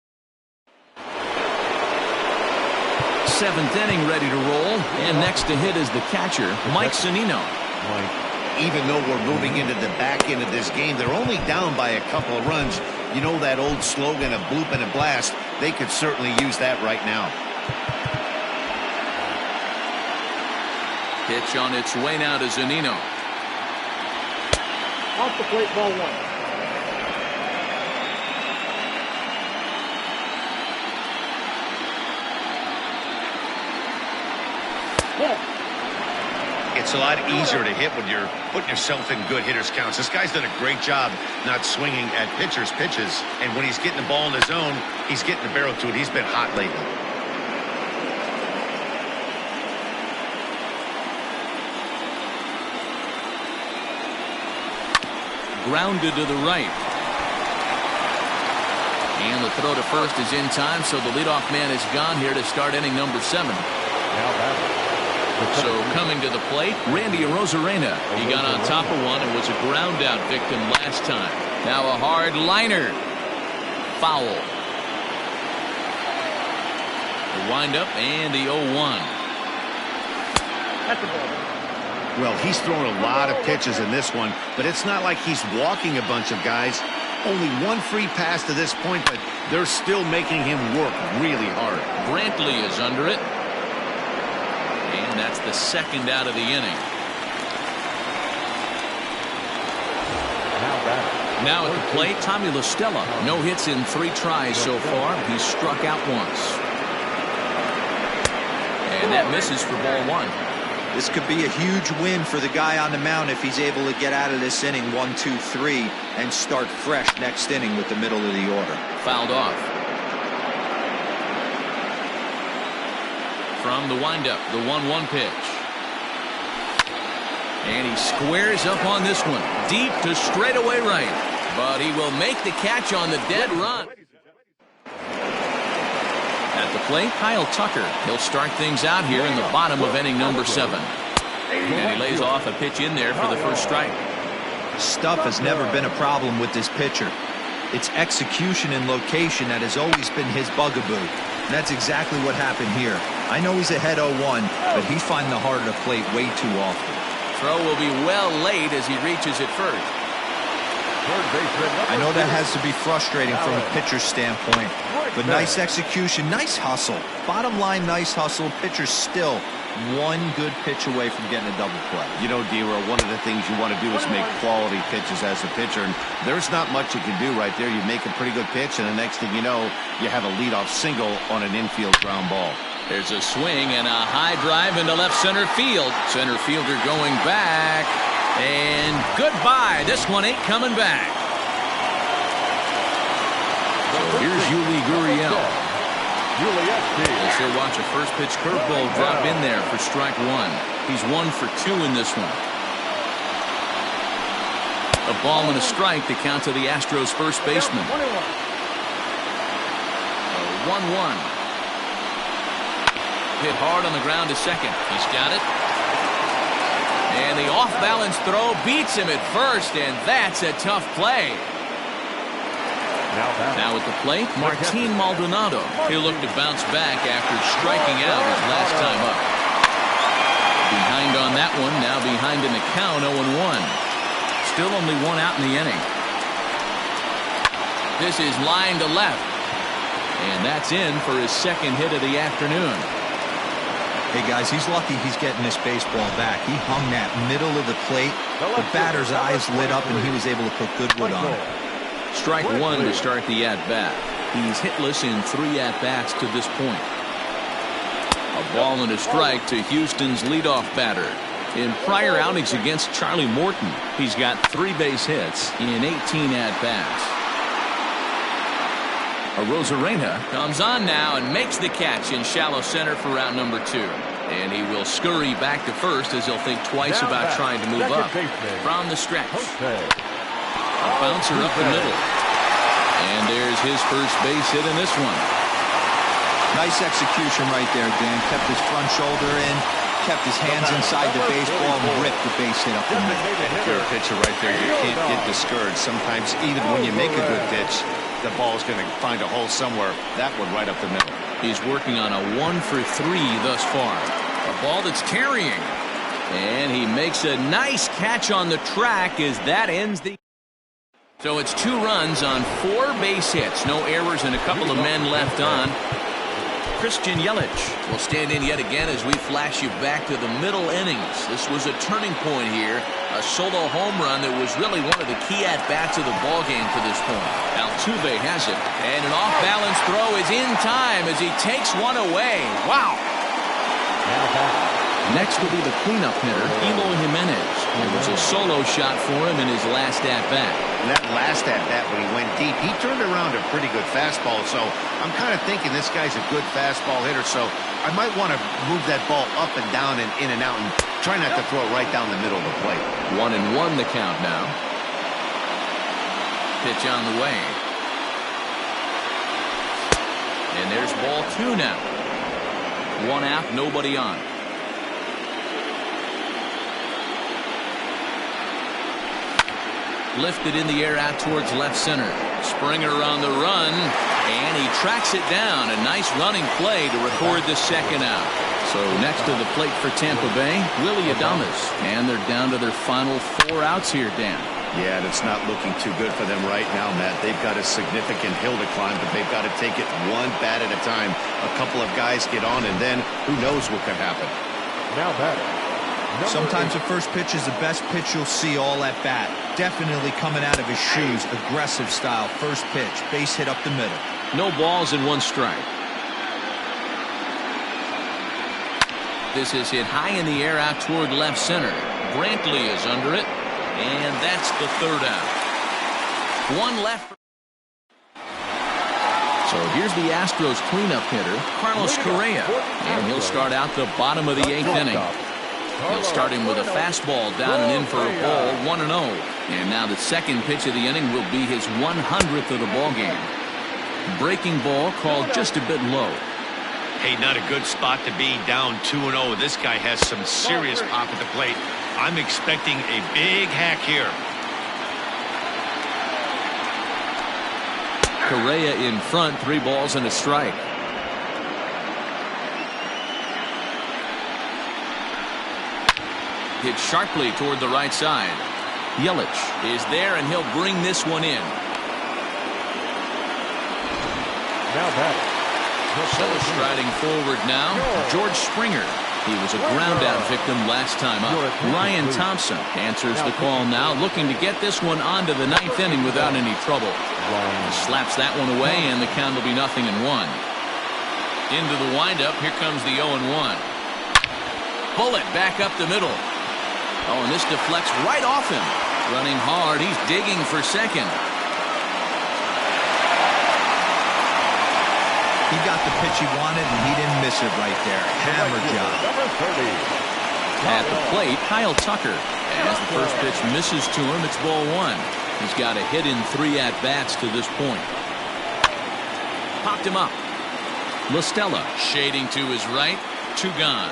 Speaker 1: 7th inning ready to roll. And next to hit is the catcher, Mike Zunino.
Speaker 3: Even though we're moving into the back end of this game, they're only down by a couple of runs. You know that old slogan, a bloop and a blast? They could certainly use that right now.
Speaker 1: Pitch on its way now to Zunino.
Speaker 5: Off the plate, ball 1.
Speaker 3: It's a lot easier to hit when you're putting yourself in good hitters counts. This guy's done a great job not swinging at pitchers' pitches. And when he's getting the ball in his zone, he's getting the barrel to it. He's been hot lately.
Speaker 1: Grounded to the right. And the throw to first is in time, so the leadoff man is gone here to start inning number 7.
Speaker 4: Now batting,
Speaker 1: So coming to the plate, Randy Arozarena. He got on top of one and was a ground out victim last time. Now a hard liner. Foul. The windup and the 0-1.
Speaker 3: Well, he's thrown a lot of pitches in this one, but it's not like he's walking a bunch of guys. Only one free pass to this point, but they're still making him work really hard.
Speaker 1: Brantley is under it. And that's the second out of the inning. Now at the plate, Tommy La Stella. No hits in 3 tries so far. He's struck out once. And that misses for ball 1.
Speaker 2: This could be a huge win for the guy on the mound if he's able to get out of this inning 1, 2, 3 and start fresh next inning with the middle of the order.
Speaker 1: Fouled off. From the windup, the 1-1 pitch. And he squares up on this one. Deep to straightaway right. But he will make the catch on the dead run. At the plate, Kyle Tucker. He'll start things out here in the bottom of inning number 7. And he lays off a pitch in there for the first strike.
Speaker 2: Stuff has never been a problem with this pitcher. It's execution and location that has always been his bugaboo. And that's exactly what happened here. I know he's ahead 0-1, but he's finding the heart of the plate way too often.
Speaker 1: Throw will be well laid as he reaches it first.
Speaker 2: I know that has to be frustrating from a pitcher's standpoint, but nice execution, nice hustle. Bottom line, nice hustle. Pitcher's still one good pitch away from getting a double play.
Speaker 3: You know, D-Row, one of the things you want to do is make quality pitches as a pitcher, and there's not much you can do right there. You make a pretty good pitch, and the next thing you know, you have a leadoff single on an infield ground ball.
Speaker 1: There's a swing and a high drive into left center field. Center fielder going back. And goodbye. This one ain't coming back. So here's Yuli Gurriel. As he'll watch a first pitch curveball drop in there for strike 1. He's 1 for 2 in this one. A ball and a strike to count to the Astros first baseman. 1-1. Hit hard on the ground to second. He's got it. And the off-balance throw beats him at first, and that's a tough play. Now at the plate, Martin Maldonado. He'll look to bounce back after striking out his last time up. Behind on that one, now behind in the count, 0-1. Still only 1 out in the inning. This is line to left. And that's in for his second hit of the afternoon.
Speaker 2: Hey guys, he's lucky he's getting this baseball back. He hung that middle of the plate. The batter's eyes lit up and he was able to put good wood on it.
Speaker 1: Strike 1 to start the at-bat. He's hitless in 3 at-bats to this point. A ball and a strike to Houston's leadoff batter. In prior outings against Charlie Morton, he's got 3 base hits in 18 at-bats. Arozarena comes on now and makes the catch in shallow center for out number 2. And he will scurry back to first as he'll think twice about trying to move up. From the stretch. A bouncer up the middle. And there's his first base hit in this one.
Speaker 2: Nice execution right there, Dan. Kept his front shoulder in, kept his hands inside the baseball, and ripped the base hit up the middle.
Speaker 3: If you're a pitcher right there, you can't get discouraged. Sometimes even when you make a good pitch, the ball's going to find a hole somewhere. That one right up the middle.
Speaker 1: He's working on a 1 for 3 thus far. A ball that's carrying. And he makes a nice catch on the track as that ends the... So it's 2 runs on 4 base hits. No errors and a couple of men left on. Christian Yelich will stand in yet again as we flash you back to the middle innings. This was a turning point here. A solo home run that was really one of the key at-bats of the ballgame to this point. Altuve has it. And an off-balance throw is in time as he takes one away. Wow. Next will be the cleanup hitter, Eloy Jimenez. It was a solo shot for him in his last at-bat.
Speaker 3: And that last at-bat when he went deep, he turned around a pretty good fastball. So I'm kind of thinking this guy's a good fastball hitter. So I might want to move that ball up and down and in and out and try not to throw it right down the middle of the plate.
Speaker 1: 1-1 the count now. Pitch on the way. And there's ball 2 now. 1 out, nobody on. Lifted in the air out towards left center. Springer on the run, and he tracks it down. A nice running play to record the second out. So next to the plate for Tampa Bay, Willie Adames. And they're down to their final 4 outs here, Dan.
Speaker 3: Yeah, and it's not looking too good for them right now, Matt. They've got a significant hill to climb, but they've got to take it one bat at a time. A couple of guys get on, and then who knows what could happen.
Speaker 4: Now batting.
Speaker 2: Sometimes the first pitch is the best pitch you'll see all at bat. Definitely coming out of his shoes, aggressive style. First pitch, base hit up the middle.
Speaker 1: No balls and 1 strike. This is hit high in the air out toward left center. Brantley is under it, and that's the 3rd out. 1 left. So here's the Astros cleanup hitter, Carlos Correa, and he'll start out the bottom of the 8th inning. He'll start him with a fastball down and in for a ball, 1-0. And now the second pitch of the inning will be his 100th of the ball game. Breaking ball called just a bit low.
Speaker 3: Hey, not a good spot to be, down 2-0. This guy has some serious pop at the plate. I'm expecting a big hack here.
Speaker 1: Correa in front, 3 balls and a strike. Hit sharply toward the right side. Yelich is there, and he'll bring this one in.
Speaker 4: Now batting.
Speaker 1: So striding forward now, George Springer. He was a ground out victim last time up. Ryan Thompson answers the call now, looking to get this one onto the 9th inning without any trouble. He slaps that one away, and the count will be 0-1. Into the windup, here comes the 0-1. Bullet back up the middle. Oh, and this deflects right off him. Running hard, he's digging for second.
Speaker 2: He got the pitch he wanted, and he didn't miss it right there. Hammer job.
Speaker 1: At the plate, Kyle Tucker. As the first pitch misses to him, it's ball 1. He's got a hit in 3 at-bats to this point. Popped him up. La Stella shading to his right. 2 gone.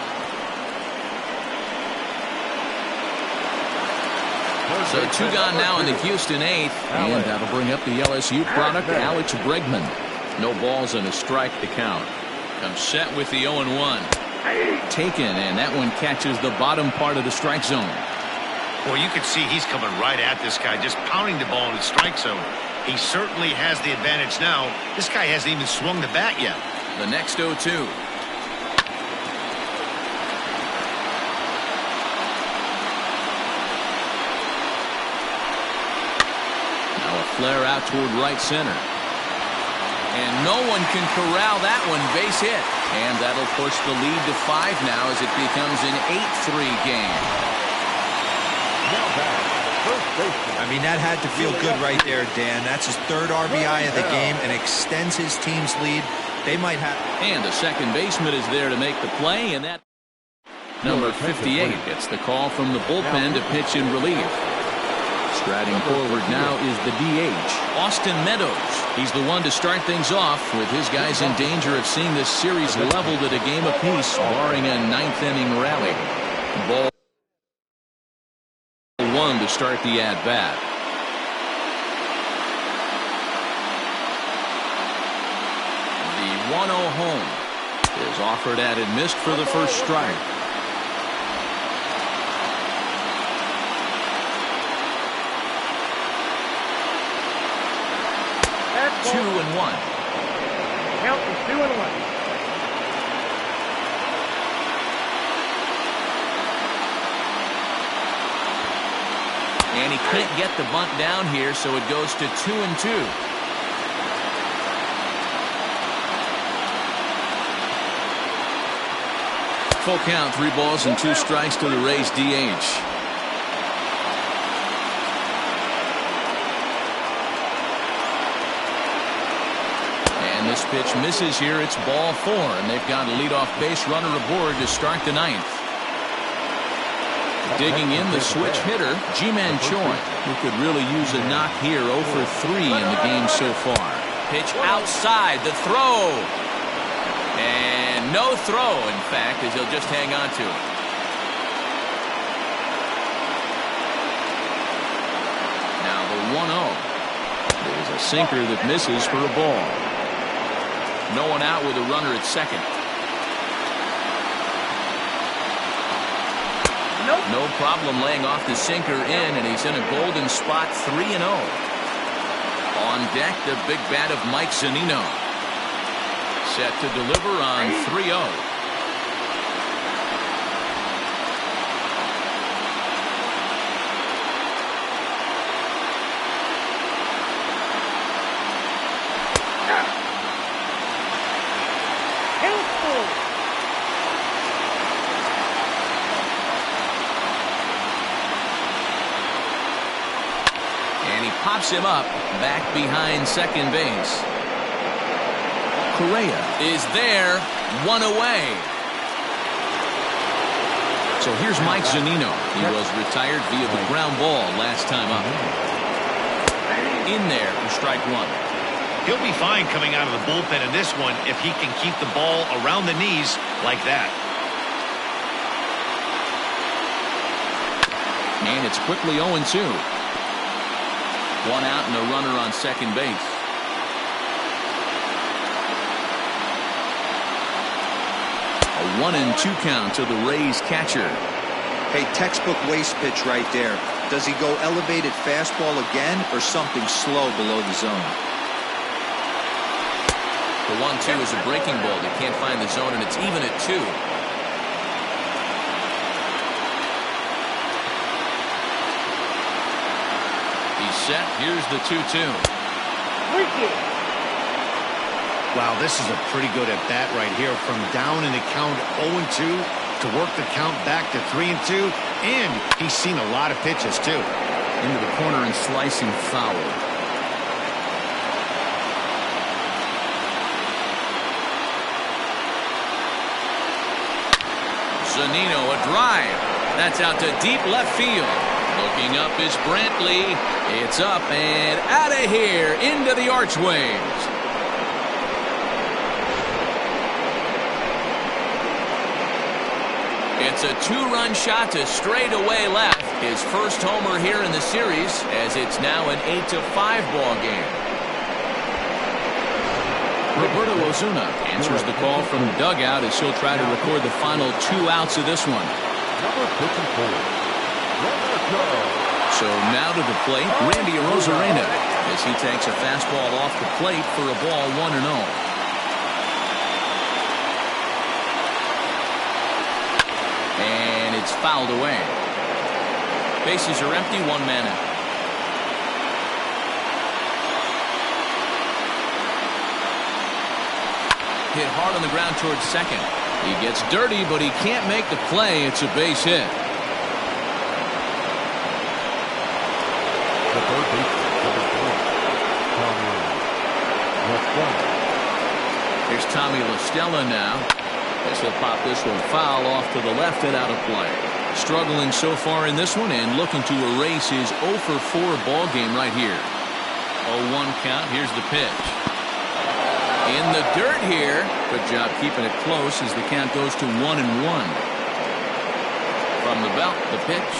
Speaker 1: So 2 gone now in the Houston 8th. And that'll bring up the LSU product, Alex Bregman. No balls and a strike to count. Comes set with the 0-1. Taken, and that one catches the bottom part of the strike zone.
Speaker 3: Well, you can see he's coming right at this guy, just pounding the ball in the strike zone. He certainly has the advantage now. This guy hasn't even swung the bat yet.
Speaker 1: The next 0-2. Now a flare out toward right center. And no one can corral that one. Base hit. And that'll push the lead to 5 now as it becomes an 8-3 game.
Speaker 2: I mean, that had to feel good right there, Dan. That's his 3rd RBI of the game and extends his team's lead. They might have.
Speaker 1: And the second baseman is there to make the play, and that number 58 gets the call from the bullpen to pitch in relief. Striding forward now is the DH, Austin Meadows. He's the one to start things off, with his guys in danger of seeing this series leveled at a game apiece, barring a 9th inning rally. Ball 1 to start the at-bat. The 1-0 home is offered at and missed for the first strike. That's 2-1.
Speaker 5: Count is 2-1.
Speaker 1: And he can't get the bunt down here, so it goes to 2-2. Full count, 3 balls and 2 strikes to the Rays DH. And this pitch misses here. It's ball 4, and they've got a leadoff base runner aboard to start the 9th. Digging in the switch hitter, Ji-Man Choi, who could really use a knock here. 0 for 3 in the game so far. Pitch outside, the throw. And no throw, in fact, as he'll just hang on to it. Now the 1-0. There's a sinker that misses for a ball. No one out with a runner at second. No problem laying off the sinker in, and he's in a golden spot, 3-0. On deck, the big bat of Mike Zunino. Set to deliver on 3-0. Pops him up back behind second base. Correa is there, one away. So here's Mike Zunino. He was retired via the ground ball last time up. In there for strike one.
Speaker 3: He'll be fine coming out of the bullpen in this one if he can keep the ball around the knees like that.
Speaker 1: And it's quickly 0-2. One out and a runner on second base. A 1-2 count to the Rays catcher.
Speaker 2: Hey, textbook waste pitch right there. Does he go elevated fastball again or something slow below the zone?
Speaker 1: The 1-2 is a breaking ball. They can't find the zone, and it's even at 2. Set. Here's the 2-2.
Speaker 3: Wow, this is a pretty good at bat right here. From down in the count 0-2 to work the count back to 3-2, and he's seen a lot of pitches too.
Speaker 1: Into the corner and slicing foul. Zunino, a drive. That's out to deep left field. Looking up is Brantley. It's up and out of here into the archways. It's a 2-run shot to straightaway left. His first homer here in the series, as it's now an 8-5 ball game. Roberto Osuna answers the call from the dugout as he'll try to record the final 2 outs of this one.
Speaker 4: Number 54.
Speaker 1: So now to the plate, Randy Arozarena, as he takes a fastball off the plate for a ball 1-0. And it's fouled away. Bases are empty, 1 man out. Hit hard on the ground towards second. He gets dirty, but he can't make the play. It's a base hit.
Speaker 4: The third baseman, number 4,
Speaker 1: Here's Tommy La Stella now. As he'll pop this one foul off to the left and out of play. Struggling so far in this one and looking to erase his 0-for-4 ball game right here. 0-1 count. Here's the pitch. In the dirt here. Good job keeping it close as the count goes to 1-1. From the belt, the pitch.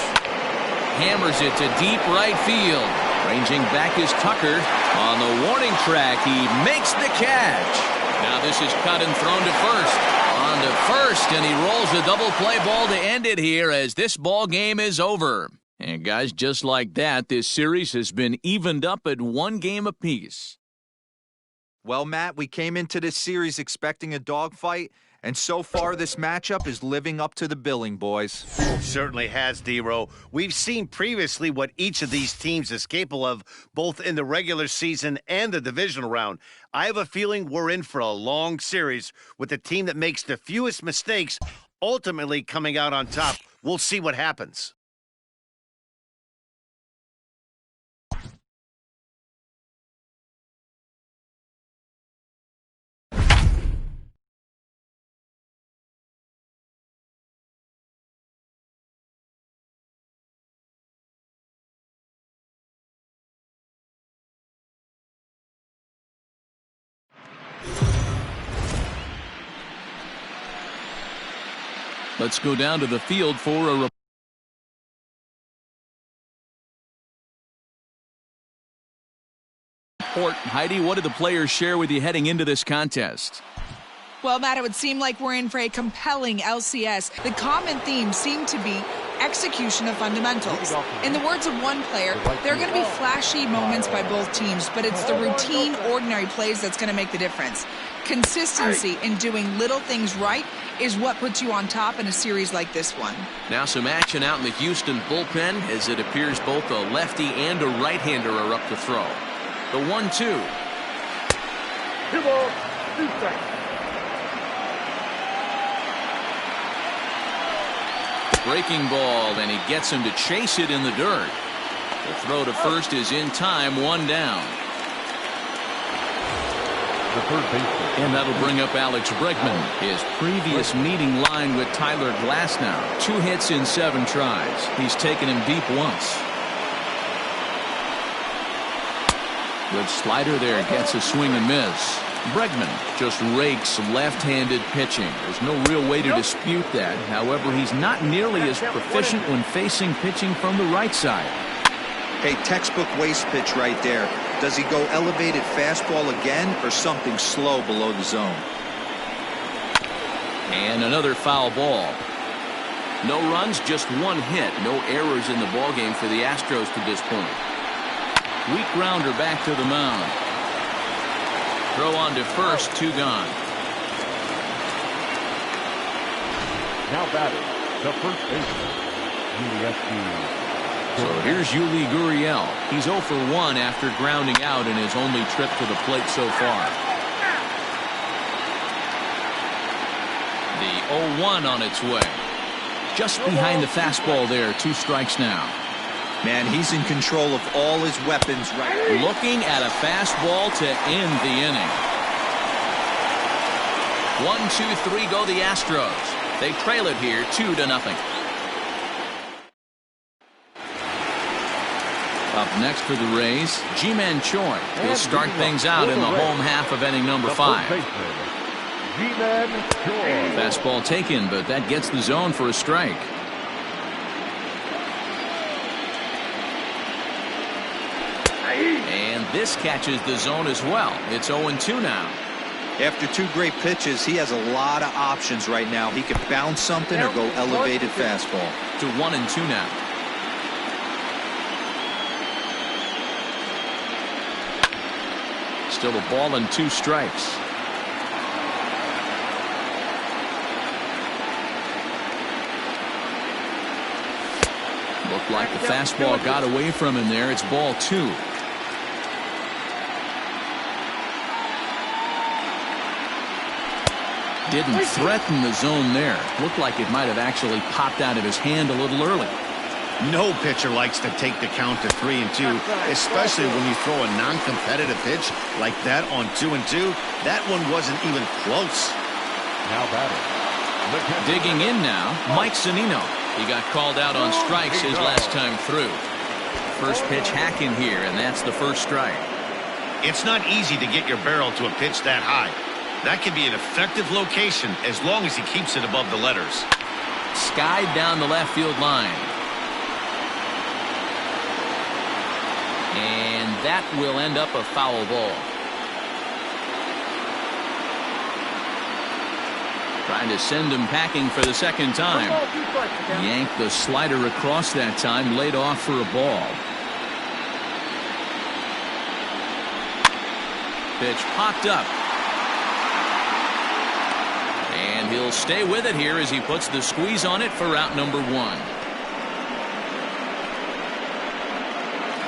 Speaker 1: Hammers it to deep right field. Ranging back is Tucker. On the warning track, he makes the catch. Now this is cut and thrown to first. On to first, and he rolls a double play ball to end it here as this ball game is over. And guys, just like that, this series has been evened up at 1 game apiece.
Speaker 2: Well, Matt, we came into this series expecting a dogfight, and so far this matchup is living up to the billing, boys.
Speaker 3: Certainly has, D-Row. We've seen previously what each of these teams is capable of, both in the regular season and the divisional round. I have a feeling we're in for a long series with the team that makes the fewest mistakes ultimately coming out on top. We'll see what happens.
Speaker 1: Let's go down to the field for a report. Heidi, what did the players share with you heading into this contest?
Speaker 6: Well, Matt, it would seem like we're in for a compelling LCS. The common theme seemed to be execution of fundamentals. In the words of one player, there are going to be flashy moments by both teams, but it's the routine, ordinary plays that's going to make the difference. Consistency in doing little things right is what puts you on top in a series like this one.
Speaker 1: Now some action out in the Houston bullpen as it appears both a lefty and a right-hander are up to throw. The 1-2.
Speaker 5: 2 balls, 2 strikes.
Speaker 1: Breaking ball, and he gets him to chase it in the dirt. The throw to first is in time, 1 down.
Speaker 4: The third baseman.
Speaker 1: And that'll bring up Alex Bregman. His previous meeting line with Tyler Glasnow. 2 hits in 7 tries. He's taken him deep once. Good slider there, gets a swing and miss. Bregman just rakes left-handed pitching. There's no real way to dispute that. However, he's not nearly as proficient when facing pitching from the right side.
Speaker 2: Hey, textbook waste pitch right there. Does he go elevated fastball again or something slow below the zone?
Speaker 1: And another foul ball. No runs, just 1 hit. No errors in the ballgame for the Astros to this point. Weak grounder back to the mound. Throw on to first, 2 gone.
Speaker 4: Now batting, the first baseman,
Speaker 1: So here's Yuli Gurriel. He's 0 for 1 after grounding out in his only trip to the plate so far. The 0-1 on its way. Just behind the fastball there, 2 strikes now.
Speaker 2: Man, he's in control of all his weapons right now.
Speaker 1: Looking at a fastball to end the inning. 1-2-3 go the Astros. They trail it here 2-0. Up next for the Rays, Ji-Man Choi. He'll start things out in the home half of inning number 5.
Speaker 4: Ji-Man Choi.
Speaker 1: Fastball taken, but that gets the zone for a strike. And this catches the zone as well. It's 0-2 now.
Speaker 2: After 2 great pitches, he has a lot of options right now. He could bounce something or go elevated fastball.
Speaker 1: To 1-2 now. Still a ball and 2 strikes. Looked like the fastball got away from him there. It's ball 2. Didn't threaten the zone there. Looked like it might have actually popped out of his hand a little early.
Speaker 3: No pitcher likes to take the count to 3-2, especially when you throw a non-competitive pitch like that on 2-2. That one wasn't even close.
Speaker 4: Now batting.
Speaker 1: Digging in now, Mike Zunino. He got called out on strikes his last time through. First pitch hacking here, and that's the first strike.
Speaker 3: It's not easy to get your barrel to a pitch that high. That can be an effective location as long as he keeps it above the letters.
Speaker 1: Skied down the left field line. And that will end up a foul ball. Trying to send him packing for the second time. Yanked the slider across that time, laid off for a ball. Pitch popped up. And he'll stay with it here as he puts the squeeze on it for out number 1.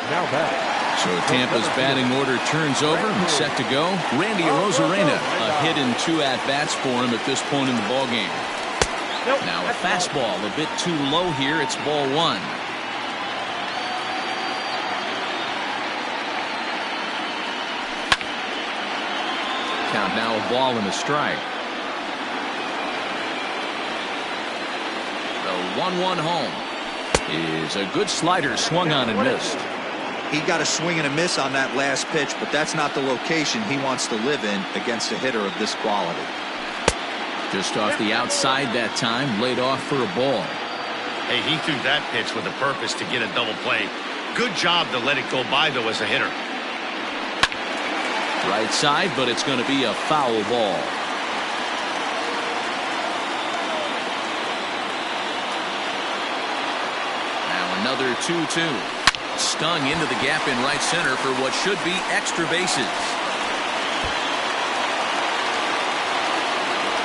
Speaker 4: Now batting.
Speaker 1: So Tampa's batting order turns over and set to go. Randy Arozarena, a hit in 2 at-bats for him at this point in the ballgame. Now a fastball a bit too low here. It's ball 1. Count now a ball and a strike. The 1-1 home is a good slider swung on and missed.
Speaker 2: He got a swing and a miss on that last pitch, but that's not the location he wants to live in against a hitter of this quality.
Speaker 1: Just off the outside that time, laid off for a ball.
Speaker 3: Hey, he threw that pitch with a purpose to get a double play. Good job to let it go by, though, as a hitter.
Speaker 1: Right side, but it's going to be a foul ball. Now another 2-2. Stung into the gap in right center for what should be extra bases.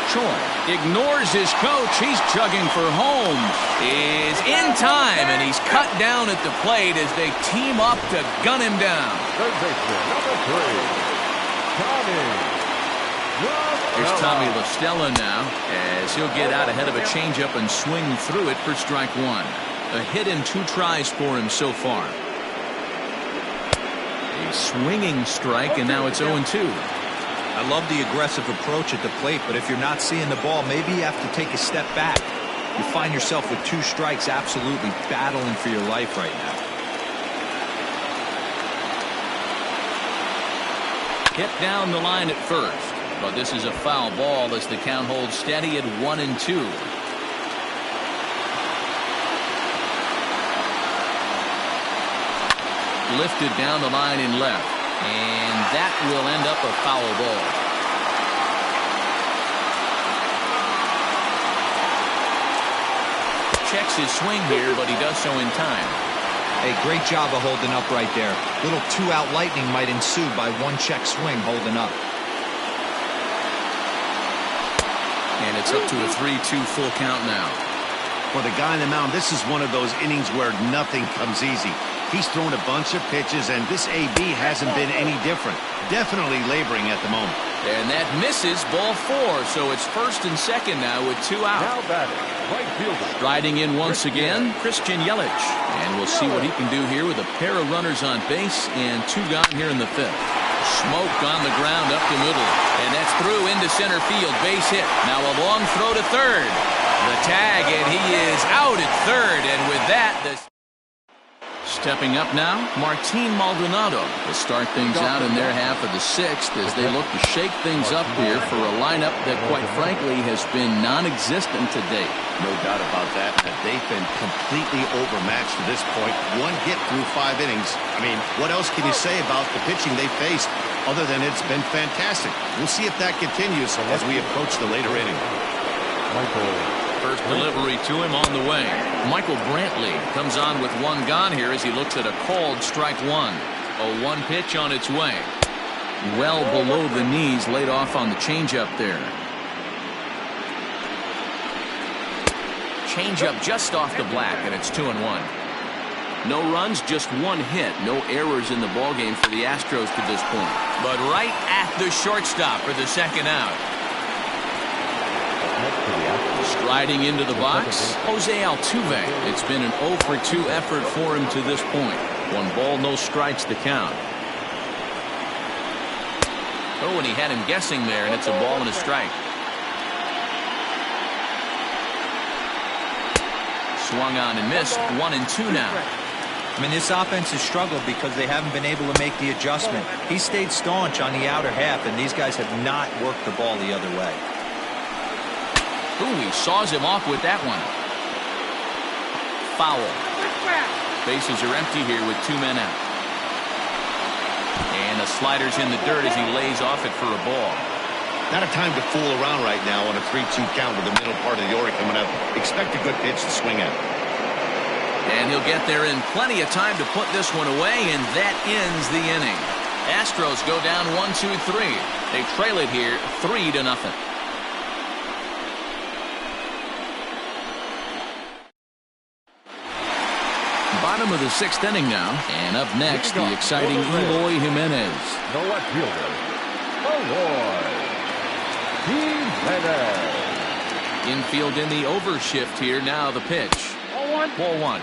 Speaker 1: Choi ignores his coach. He's chugging for home. Is in time, and he's cut down at the plate as they team up to gun him down.
Speaker 4: Third baseman, number 3, Tommy.
Speaker 1: Here's Tommy LaStella now, as he'll get out ahead of a changeup and swing through it for strike one. A hit in 2 tries for him so far. A swinging strike, and now it's 0-2.
Speaker 2: I love the aggressive approach at the plate, but if you're not seeing the ball, maybe you have to take a step back. You find yourself with 2 strikes, absolutely battling for your life right now.
Speaker 1: Hit down the line at first, but this is a foul ball as the count holds steady at 1-2. Lifted down the line in left, and that will end up a foul ball. Checks his swing here, but he does so in time.
Speaker 2: Hey, great job of holding up right there. Little 2-out lightning might ensue by 1 check swing holding up.
Speaker 1: And it's up to a 3-2 full count now.
Speaker 3: For the guy on the mound, this is one of those innings where nothing comes easy. He's thrown a bunch of pitches, and this AB hasn't been any different. Definitely laboring at the moment.
Speaker 1: And that misses, ball 4, so it's first and second now with 2 out.
Speaker 4: Now batting, right fielder.
Speaker 1: Striding in once again, Christian Yelich. And we'll see what he can do here with a pair of runners on base and 2 gone here in the 5th. Smoke on the ground up the middle. And that's through into center field, base hit. Now a long throw to third. The tag, and he is out at third, and with that, stepping up now, Martin Maldonado will start things out in their half of the 6th as they look to shake things up here for a lineup that, quite frankly, has been non-existent to date.
Speaker 3: No doubt about that. They've been completely overmatched to this point. 1 hit through 5 innings. I mean, what else can you say about the pitching they faced other than it's been fantastic? We'll see if that continues as we approach the later inning.
Speaker 1: First delivery to him on the way. Michael Brantley comes on with 1 gone here as he looks at a called strike 1. A 1 pitch on its way. Well below the knees, laid off on the changeup there. Changeup just off the black, and it's 2-1. No runs, just 1 hit. No errors in the ballgame for the Astros to this point. But right at the shortstop for the second out. Striding into the box, Jose Altuve. It's been an 0-for-2 effort for him to this point. 1 ball, no strikes to count. Oh, and he had him guessing there, and it's a ball and a strike. Swung on and missed. 1-2 now.
Speaker 2: I mean, this offense has struggled because they haven't been able to make the adjustment. He stayed staunch on the outer half, and these guys have not worked the ball the other way.
Speaker 1: Ooh, he saws him off with that one. Foul. Bases are empty here with 2 men out. And the slider's in the dirt as he lays off it for a ball.
Speaker 3: Not a time to fool around right now on a 3-2 count with the middle part of the order coming up. Expect a good pitch to swing at.
Speaker 1: And he'll get there in plenty of time to put this one away, and that ends the inning. Astros go down 1-2-3. They trail it here 3-0. Bottom of the 6th inning now, and up next, the exciting Eloy Jimenez.
Speaker 4: The left fielder, Eloy Jimenez.
Speaker 1: Infield in the overshift here. Now the pitch. Ball 1.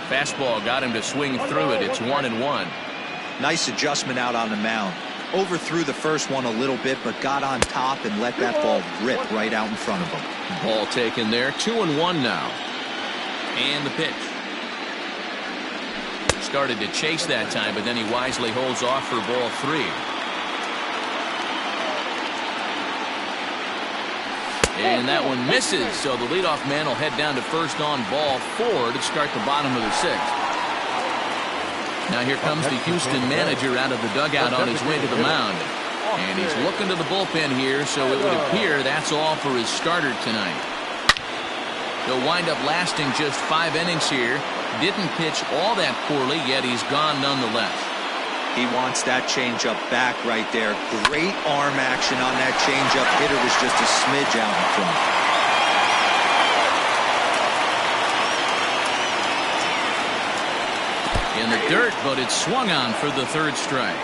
Speaker 1: Fastball got him to swing through it. It's 1-1.
Speaker 2: Nice adjustment out on the mound. Overthrew the first one a little bit, but got on top and let that ball rip right out in front of him.
Speaker 1: Ball taken there. 2-1 now. And the pitch. Started to chase that time, but then he wisely holds off for ball 3. And that one misses, so the leadoff man will head down to first on ball 4 to start the bottom of the 6th. Now here comes the Houston manager out of the dugout on his way to the mound. And he's looking to the bullpen here, so it would appear that's all for his starter tonight. He'll wind up lasting just 5 innings here. Didn't pitch all that poorly, yet he's gone nonetheless.
Speaker 2: He wants that changeup back right there. Great arm action on that changeup. Hitter was just a smidge out in front.
Speaker 1: In the dirt, but it's swung on for the 3rd strike.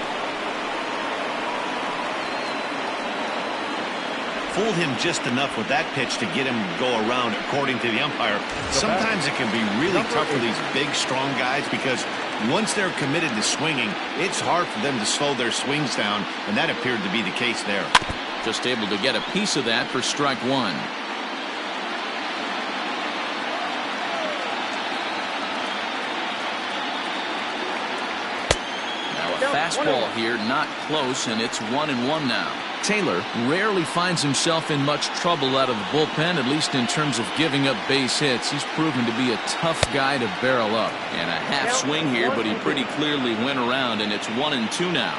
Speaker 3: Fooled him just enough with that pitch to get him to go around, according to the umpire. Sometimes it can be really tough for these big, strong guys because once they're committed to swinging, it's hard for them to slow their swings down, and that appeared to be the case there.
Speaker 1: Just able to get a piece of that for strike 1. Now a fastball here, not close, and it's 1-1 now. Taylor rarely finds himself in much trouble out of the bullpen, at least in terms of giving up base hits. He's proven to be a tough guy to barrel up. And a half swing here, but he pretty clearly went around, and it's 1-2 now.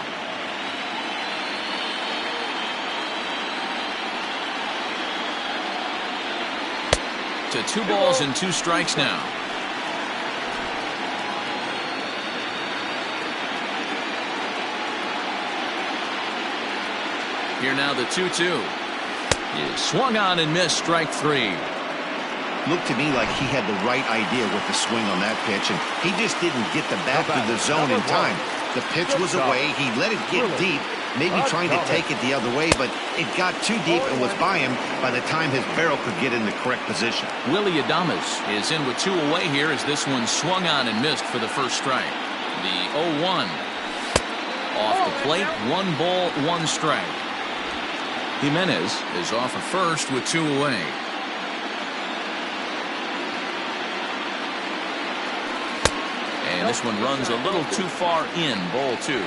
Speaker 1: To 2 balls and 2 strikes now. Here now the 2-2 is swung on and missed, strike 3.
Speaker 3: Looked to me like he had the right idea with the swing on that pitch, and he just didn't get the bat to the zone in time. The pitch was away. He let it get deep, maybe trying to take it the other way, but it got too deep and was by him by the time his barrel could get in the correct position.
Speaker 1: Willie Adames is in with 2 away here as this one swung on and missed for the 1st strike. The 0-1 off the plate, 1 ball, 1 strike. Jimenez is off of first with 2 away. And this one runs a little too far in, ball 2.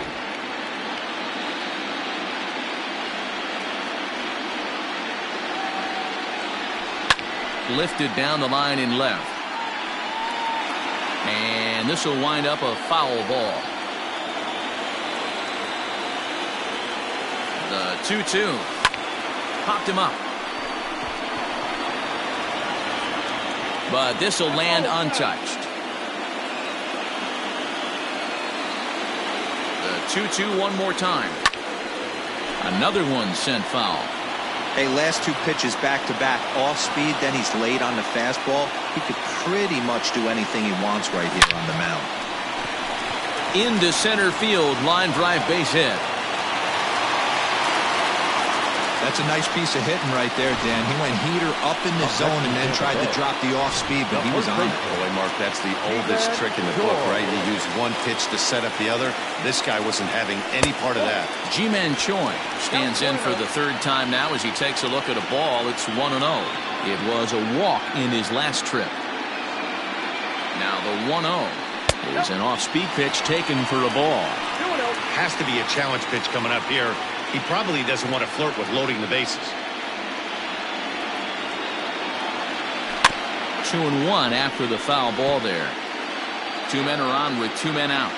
Speaker 1: Lifted down the line in left. And this will wind up a foul ball. The 2-2. Popped him up. But this will land untouched. The 2-2 one more time. Another one sent foul.
Speaker 2: Hey, last 2 pitches back-to-back off speed, then he's late on the fastball. He could pretty much do anything he wants right here on the mound.
Speaker 1: Into center field, line drive base hit.
Speaker 2: That's a nice piece of hitting right there, Dan. He went heater up in the zone and then tried to drop the off speed, but he was on it.
Speaker 3: Boy, Mark, that's the oldest trick in the book, right? You use one pitch to set up the other. This guy wasn't having any part of that.
Speaker 1: Ji-Man Choi stands in for the 3rd time now as he takes a look at a ball. It's 1-0. It was a walk in his last trip. Now the 1-0 is an off-speed pitch taken for a ball.
Speaker 3: Has to be a challenge pitch coming up here. He probably doesn't want to flirt with loading the bases.
Speaker 1: 2-1 after the foul ball there. 2 men are on with 2 men out.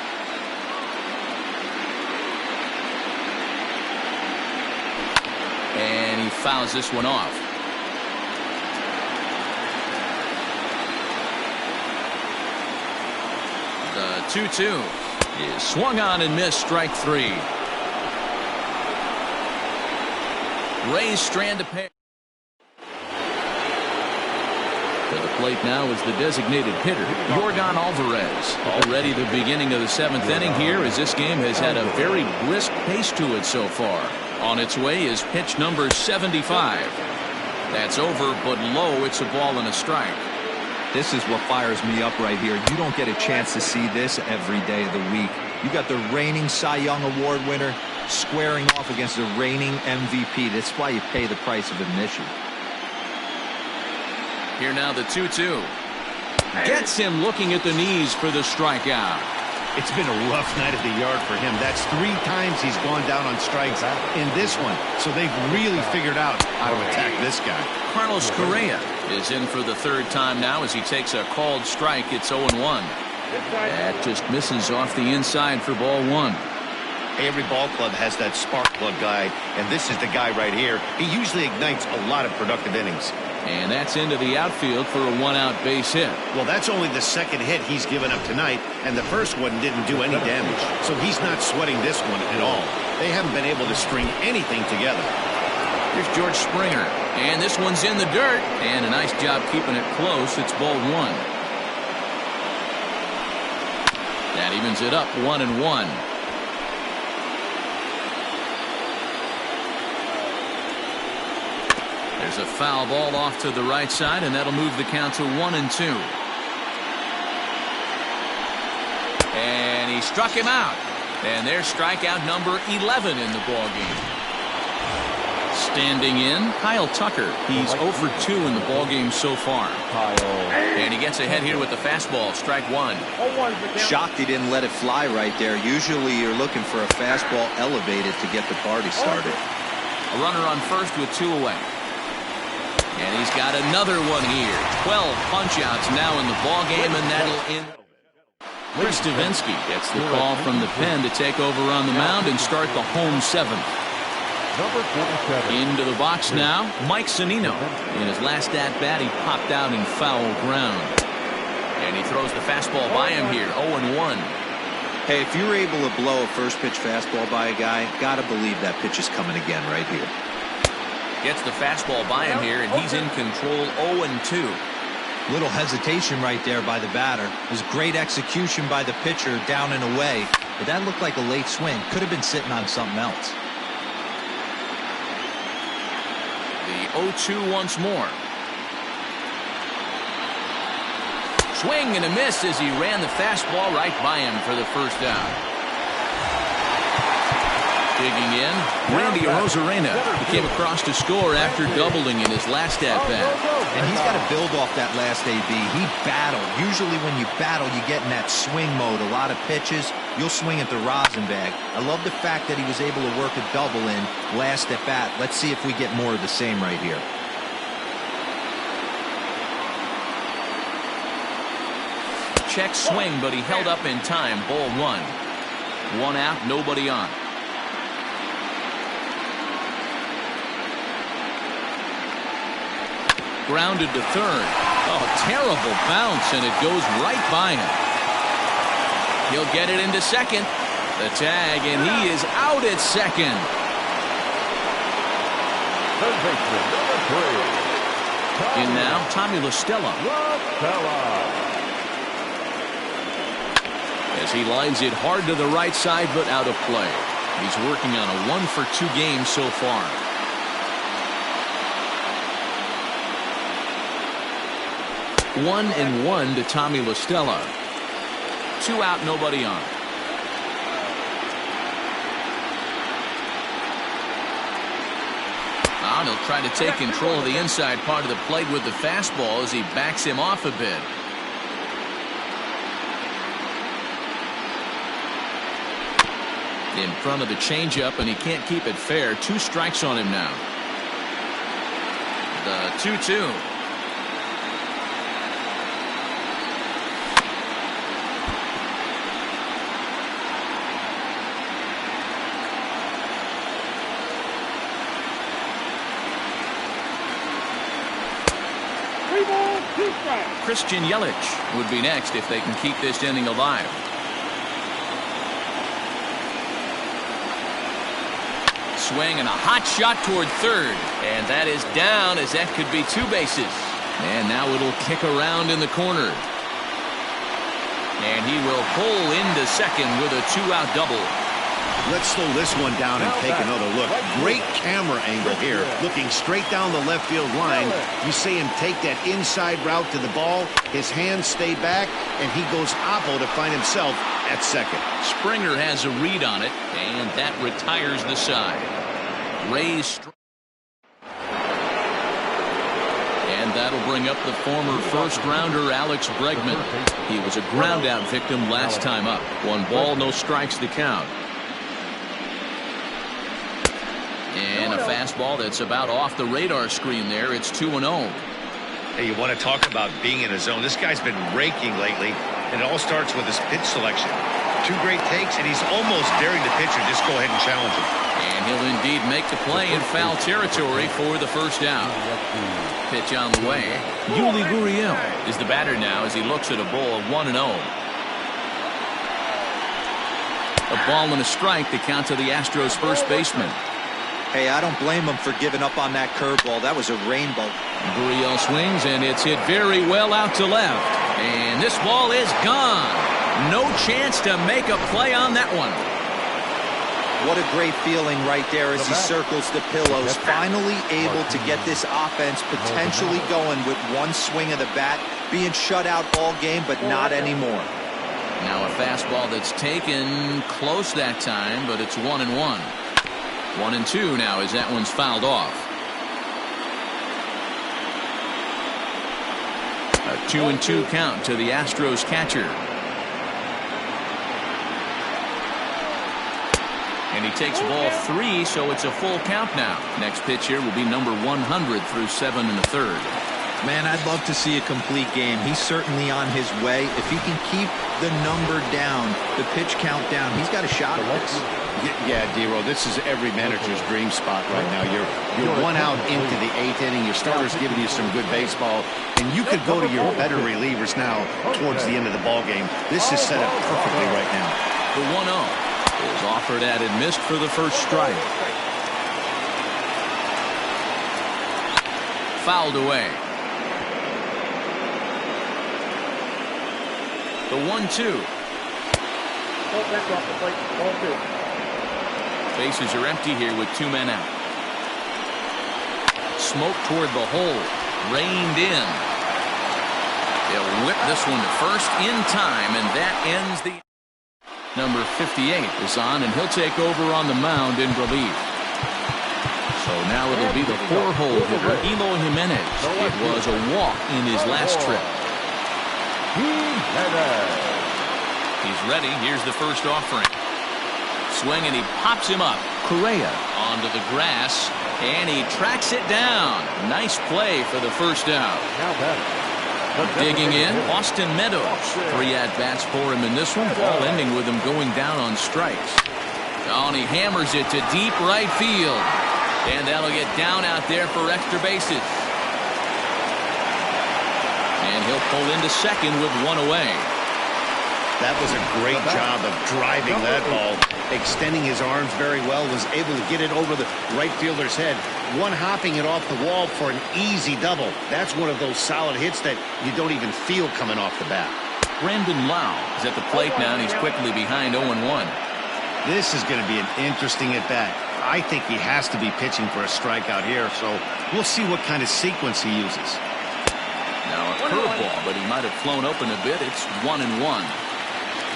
Speaker 1: And he fouls this one off. The 2-2 is swung on and missed, strike 3. Rays strand a pair. To the plate now is the designated hitter, Yordan Alvarez. Already the beginning of the 7th inning here as this game has had a very brisk pace to it so far. On its way is pitch number 75. That's over, but low. It's a ball and a strike.
Speaker 2: This is what fires me up right here. You don't get a chance to see this every day of the week. You got the reigning Cy Young Award winner squaring off against the reigning MVP. That's why you pay the price of admission.
Speaker 1: Here now the 2-2. Gets him looking at the knees for the strikeout.
Speaker 3: It's been a rough night at the yard for him. That's 3 times he's gone down on strikes in this one. So they've really figured out how to attack this guy.
Speaker 1: Carlos Correa is in for the 3rd time now as he takes a called strike. It's 0-1. That just misses off the inside for ball 1.
Speaker 3: Every ball club has that spark plug guy, and this is the guy right here. He usually ignites a lot of productive innings.
Speaker 1: And that's into the outfield for a 1-out base hit.
Speaker 3: Well, that's only the 2nd hit he's given up tonight, and the first one didn't do any damage. So he's not sweating this one at all. They haven't been able to string anything together.
Speaker 1: Here's George Springer, and this one's in the dirt, and a nice job keeping it close. It's ball 1. That evens it up 1-1. There's a foul ball off to the right side, and that'll move the count to 1-2. And he struck him out. And there's strikeout number 11 in the ballgame. Standing in, Kyle Tucker. He's 0 for 2 in the ballgame so far. And he gets ahead here with the fastball. Strike 1.
Speaker 2: Shocked he didn't let it fly right there. Usually you're looking for a fastball elevated to get the party started.
Speaker 1: A runner on first with 2 away. And he's got another one here. 12 punch-outs now in the ballgame, and that'll end. Chris Davinsky gets the call from the pen to take over on the mound and start the home 7th.
Speaker 4: Number 47.
Speaker 1: Into the box now, Mike Zunino. In his last at-bat, he popped out in foul ground. And he throws the fastball by him here, 0-1.
Speaker 2: Hey, if you're able to blow a first-pitch fastball by a guy, gotta believe that pitch is coming again right here.
Speaker 1: Gets the fastball by him here, and he's in control, 0-2.
Speaker 2: Little hesitation right there by the batter. It was great execution by the pitcher down and away, but that looked like a late swing. Could have been sitting on something else.
Speaker 1: The 0-2 once more. Swing and a miss as he ran the fastball right by him for the first down. Digging in, Randy Arozarena. He came across to score after doubling in his last at-bat.
Speaker 2: And he's got to build off that last AB. He battled. Usually when you battle, you get in that swing mode. A lot of pitches, you'll swing at the rosin bag. I love the fact that he was able to work a double in last at-bat. Let's see if we get more of the same right here.
Speaker 1: Check swing, but he held up in time. Ball 1. 1 out, nobody on. Grounded to third. Oh, terrible bounce, and it goes right by him. He'll get it into second. The tag, and he is out at second.
Speaker 4: Third baseman, number 3.
Speaker 1: In now, Tommy La Stella. As he lines it hard to the right side, but out of play. He's working on a 1 for 2 game so far. 1-1 to Tommy La Stella. 2 out, nobody on. And he'll try to take control of the inside part of the plate with the fastball as he backs him off a bit. In front of the changeup, and he can't keep it fair. 2 strikes on him now. The 2-2. Christian Yelich would be next if they can keep this inning alive. Swing and a hot shot toward third, and that is down, as that could be 2 bases. And now it'll kick around in the corner, and he will pull into second with a 2-out double.
Speaker 3: Let's slow this one down and take another look. Great camera angle here, looking straight down the left field line. You see him take that inside route to the ball. His hands stay back, and he goes oppo to find himself at second.
Speaker 1: Springer has a read on it, and that retires the side. Rays. And that'll bring up the former first-rounder Alex Bregman. He was a ground-out victim last time up. 1 ball, no strikes to count. And a fastball that's about off the radar screen there. It's 2-0.
Speaker 3: Hey, you want to talk about being in a zone? This guy's been raking lately, and it all starts with his pitch selection. 2 great takes, and he's almost daring the pitcher just go ahead and challenge him.
Speaker 1: And he'll indeed make the play in foul territory for the first down. Pitch on the way. Yuli Gurriel is the batter now as he looks at a ball of 1-0. A ball and a strike to count to the Astros first baseman.
Speaker 2: Hey, I don't blame him for giving up on that curveball. That was a rainbow.
Speaker 1: Gurriel swings, and it's hit very well out to left. And this ball is gone. No chance to make a play on that one.
Speaker 2: What a great feeling right there as he circles the pillows. Finally able to get this offense potentially going with 1 swing of the bat. Being shut out all game, but not anymore.
Speaker 1: Now a fastball that's taken close that time, but it's 1-1. 1-2 now as that one's fouled off. A 2-2 count to the Astros catcher. And he takes ball 3, so it's a full count now. Next pitch here will be number 100 through 7 1/3.
Speaker 2: Man, I'd love to see a complete game. He's certainly on his way. If he can keep the number down, the pitch count down, he's got a shot at this.
Speaker 3: Yeah, D-Roll, this is every manager's dream spot right now. You're 1 out into the 8th inning. Your starter's giving you some good baseball, and you could go to your better relievers now towards the end of the ball game. This is set up perfectly right now.
Speaker 1: The 1-0 is offered at and missed for the first strike. Fouled away. The 1-2. Bases are empty here with 2 men out. Smoke toward the hole. Reined in. They'll whip this one to first in time, and that ends the... Number 58 is on, and he'll take over on the mound in relief. So now it'll be the 4-hole hitter, Eloy Jimenez. It was a walk in his last trip. He's ready. Here's the first offering. Swing, and he pops him up. Correa onto the grass, and he tracks it down. Nice play for the first out. Digging in, Austin Meadows. 3 at-bats for him in this one, all ending with him going down on strikes. Oh, and he hammers it to deep right field. And that'll get down out there for extra bases. And he'll pull into second with 1 away.
Speaker 3: That was a great job of driving that ball, extending his arms very well, was able to get it over the right fielder's head, one-hopping it off the wall for an easy double. That's one of those solid hits that you don't even feel coming off the bat.
Speaker 1: Brandon Lau is at the plate now, and he's quickly behind 0-1.
Speaker 3: This is going to be an interesting at-bat. I think he has to be pitching for a strikeout here, so we'll see what kind of sequence he uses.
Speaker 1: Now a curveball, but he might have flown open a bit. It's 1-1.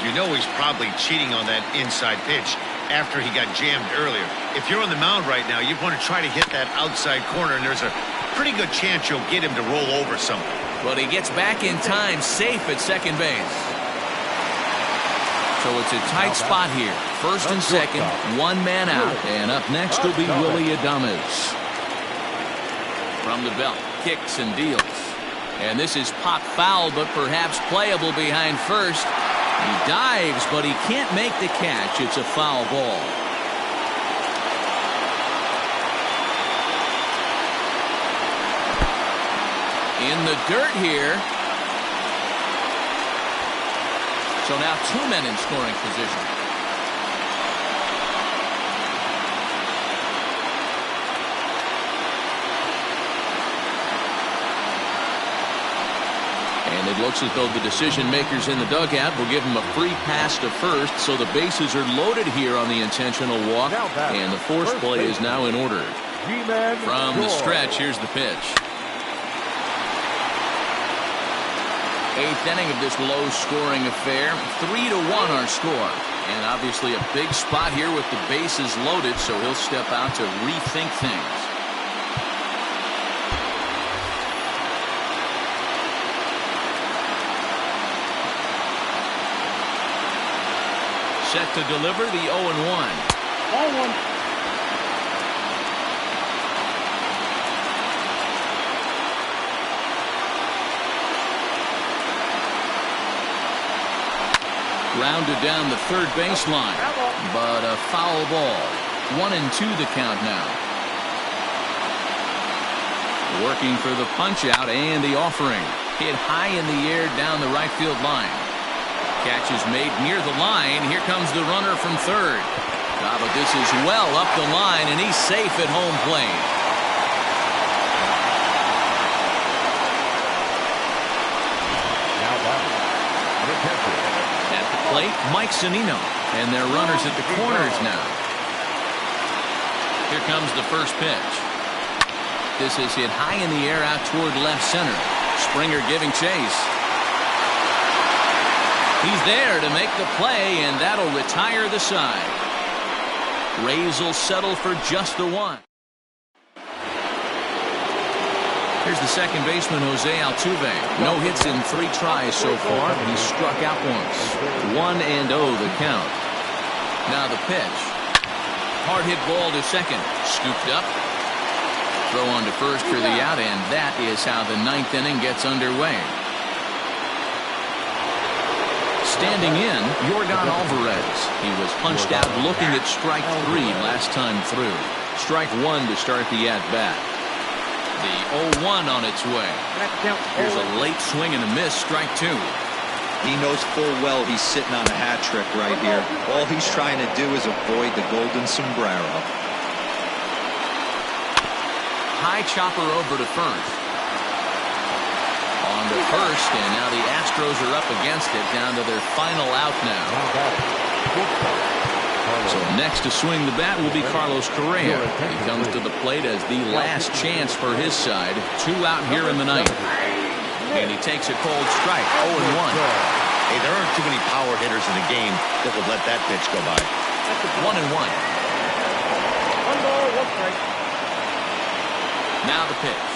Speaker 3: You know he's probably cheating on that inside pitch after he got jammed earlier. If you're on the mound right now, you want to try to hit that outside corner, and there's a pretty good chance you'll get him to roll over something.
Speaker 1: But he gets back in time, safe at second base. So it's a tight spot here. First and second, 1 man out, and up next will be Willie Adames. From the belt, kicks and deals. And this is pop foul, but perhaps playable behind first. He dives, but he can't make the catch. It's a foul ball. In the dirt here. So now 2 men in scoring position. And it looks as though the decision makers in the dugout will give him a free pass to first, so the bases are loaded here on the intentional walk, and the force play is now in order. From the stretch, here's the pitch. 8th inning of this low-scoring affair. 3-1 our score. And obviously a big spot here with the bases loaded, so he'll step out to rethink things. Set to deliver the 0-1.
Speaker 5: Ball one.
Speaker 1: Grounded down the third baseline, but a foul ball. 1-2 the count now. Working for the punch out and the offering. Hit high in the air down the right field line. Catch is made near the line. Here comes the runner from third. But this is well up the line, and he's safe at home plate.
Speaker 4: Now batting, the catcher.
Speaker 1: At the plate, Mike Zunino, and their runners at the corners now. Here comes the first pitch. This is hit high in the air out toward left center. Springer giving chase. He's there to make the play, and that'll retire the side. Rays will settle for just the one. Here's the second baseman, Jose Altuve. No hits in 3 tries so far. He struck out once. 1-0 the count. Now the pitch. Hard hit ball to second. Scooped up. Throw on to first for the out, and that is how the 9th inning gets underway. Standing in, Yordan Alvarez. He was punched out looking at strike 3 last time through. Strike 1 to start the at-bat. The 0-1 on its way. Here's a late swing and a miss, strike 2.
Speaker 2: He knows full well he's sitting on a hat trick right here. All he's trying to do is avoid the golden sombrero.
Speaker 1: High chopper over to first. On to first, and now the Astros are up against it, down to their final out now. So next to swing the bat will be Carlos Correa. He comes to the plate as the last chance for his side. 2 out here in the 9th. And he takes a cold strike, 0-1.
Speaker 3: Hey, there aren't too many power hitters in the game that would let that pitch go by.
Speaker 1: 1-1.
Speaker 5: 1 ball, 1 strike.
Speaker 1: Now the pitch.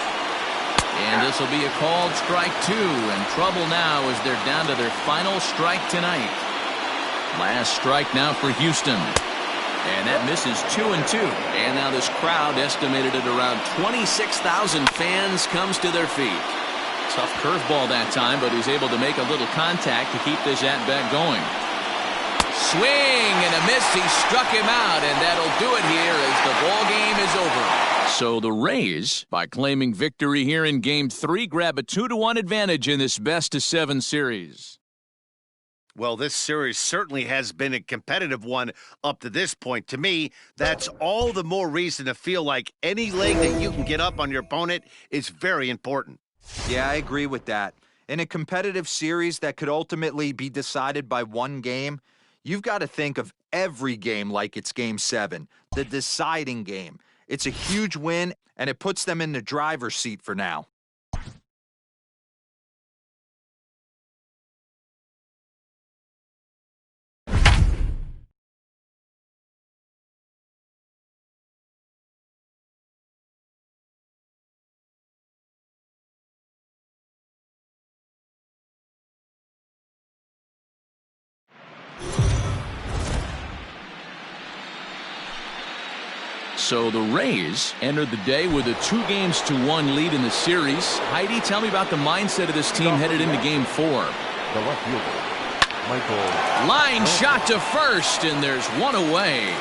Speaker 1: And this will be a called strike 2, and trouble now as they're down to their final strike tonight. Last strike now for Houston. And that misses 2-2. And now this crowd, estimated at around 26,000 fans, comes to their feet. Tough curveball that time, but he's able to make a little contact to keep this at-bat going. Swing and a miss. He struck him out, and that'll do it here as the ball game is over. So the Rays, by claiming victory here in Game 3, grab a 2-1 advantage in this best-of-7 series.
Speaker 3: Well, this series certainly has been a competitive one up to this point. To me, that's all the more reason to feel like any leg that you can get up on your opponent is very important.
Speaker 2: Yeah, I agree with that. In a competitive series that could ultimately be decided by one game, you've got to think of every game like it's Game 7, the deciding game. It's a huge win, and it puts them in the driver's seat for now.
Speaker 1: So the Rays entered the day with a 2-1 lead in the series. Heidi, tell me about the mindset of this team headed into Game 4.
Speaker 4: The left fielder, Michael.
Speaker 1: Line shot to first, and there's one away.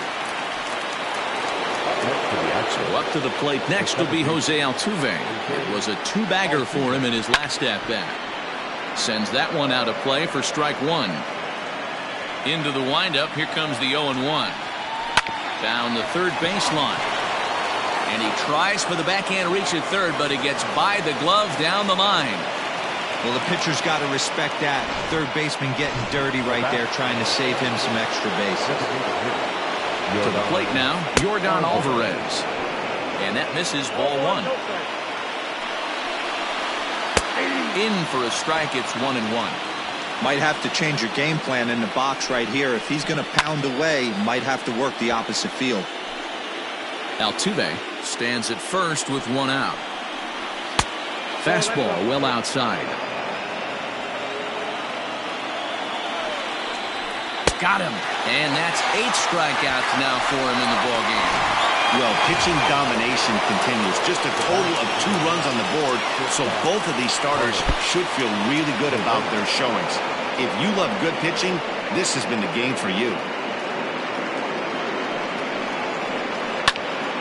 Speaker 1: So up to the plate next will be Jose Altuve. It was a 2-bagger for him in his last at-bat. Sends that one out of play for strike 1. Into the windup, here comes the 0-1. Down the third baseline. And he tries for the backhand reach at third, but he gets by the glove down the line.
Speaker 2: Well, the pitcher's got to respect that. Third baseman getting dirty right there, trying to save him some extra bases.
Speaker 1: To the plate now, Yordan Alvarez. And that misses, ball 1. In for a strike, it's 1-1.
Speaker 2: Might have to change your game plan in the box right here. If he's going to pound away, might have to work the opposite field.
Speaker 1: Altuve stands at first with 1 out. Fastball well outside. Got him. And that's 8 strikeouts now for him in the ballgame.
Speaker 3: Well, pitching domination continues. Just a total of 2 runs on the board, so both of these starters should feel really good about their showings. If you love good pitching, this has been the game for you.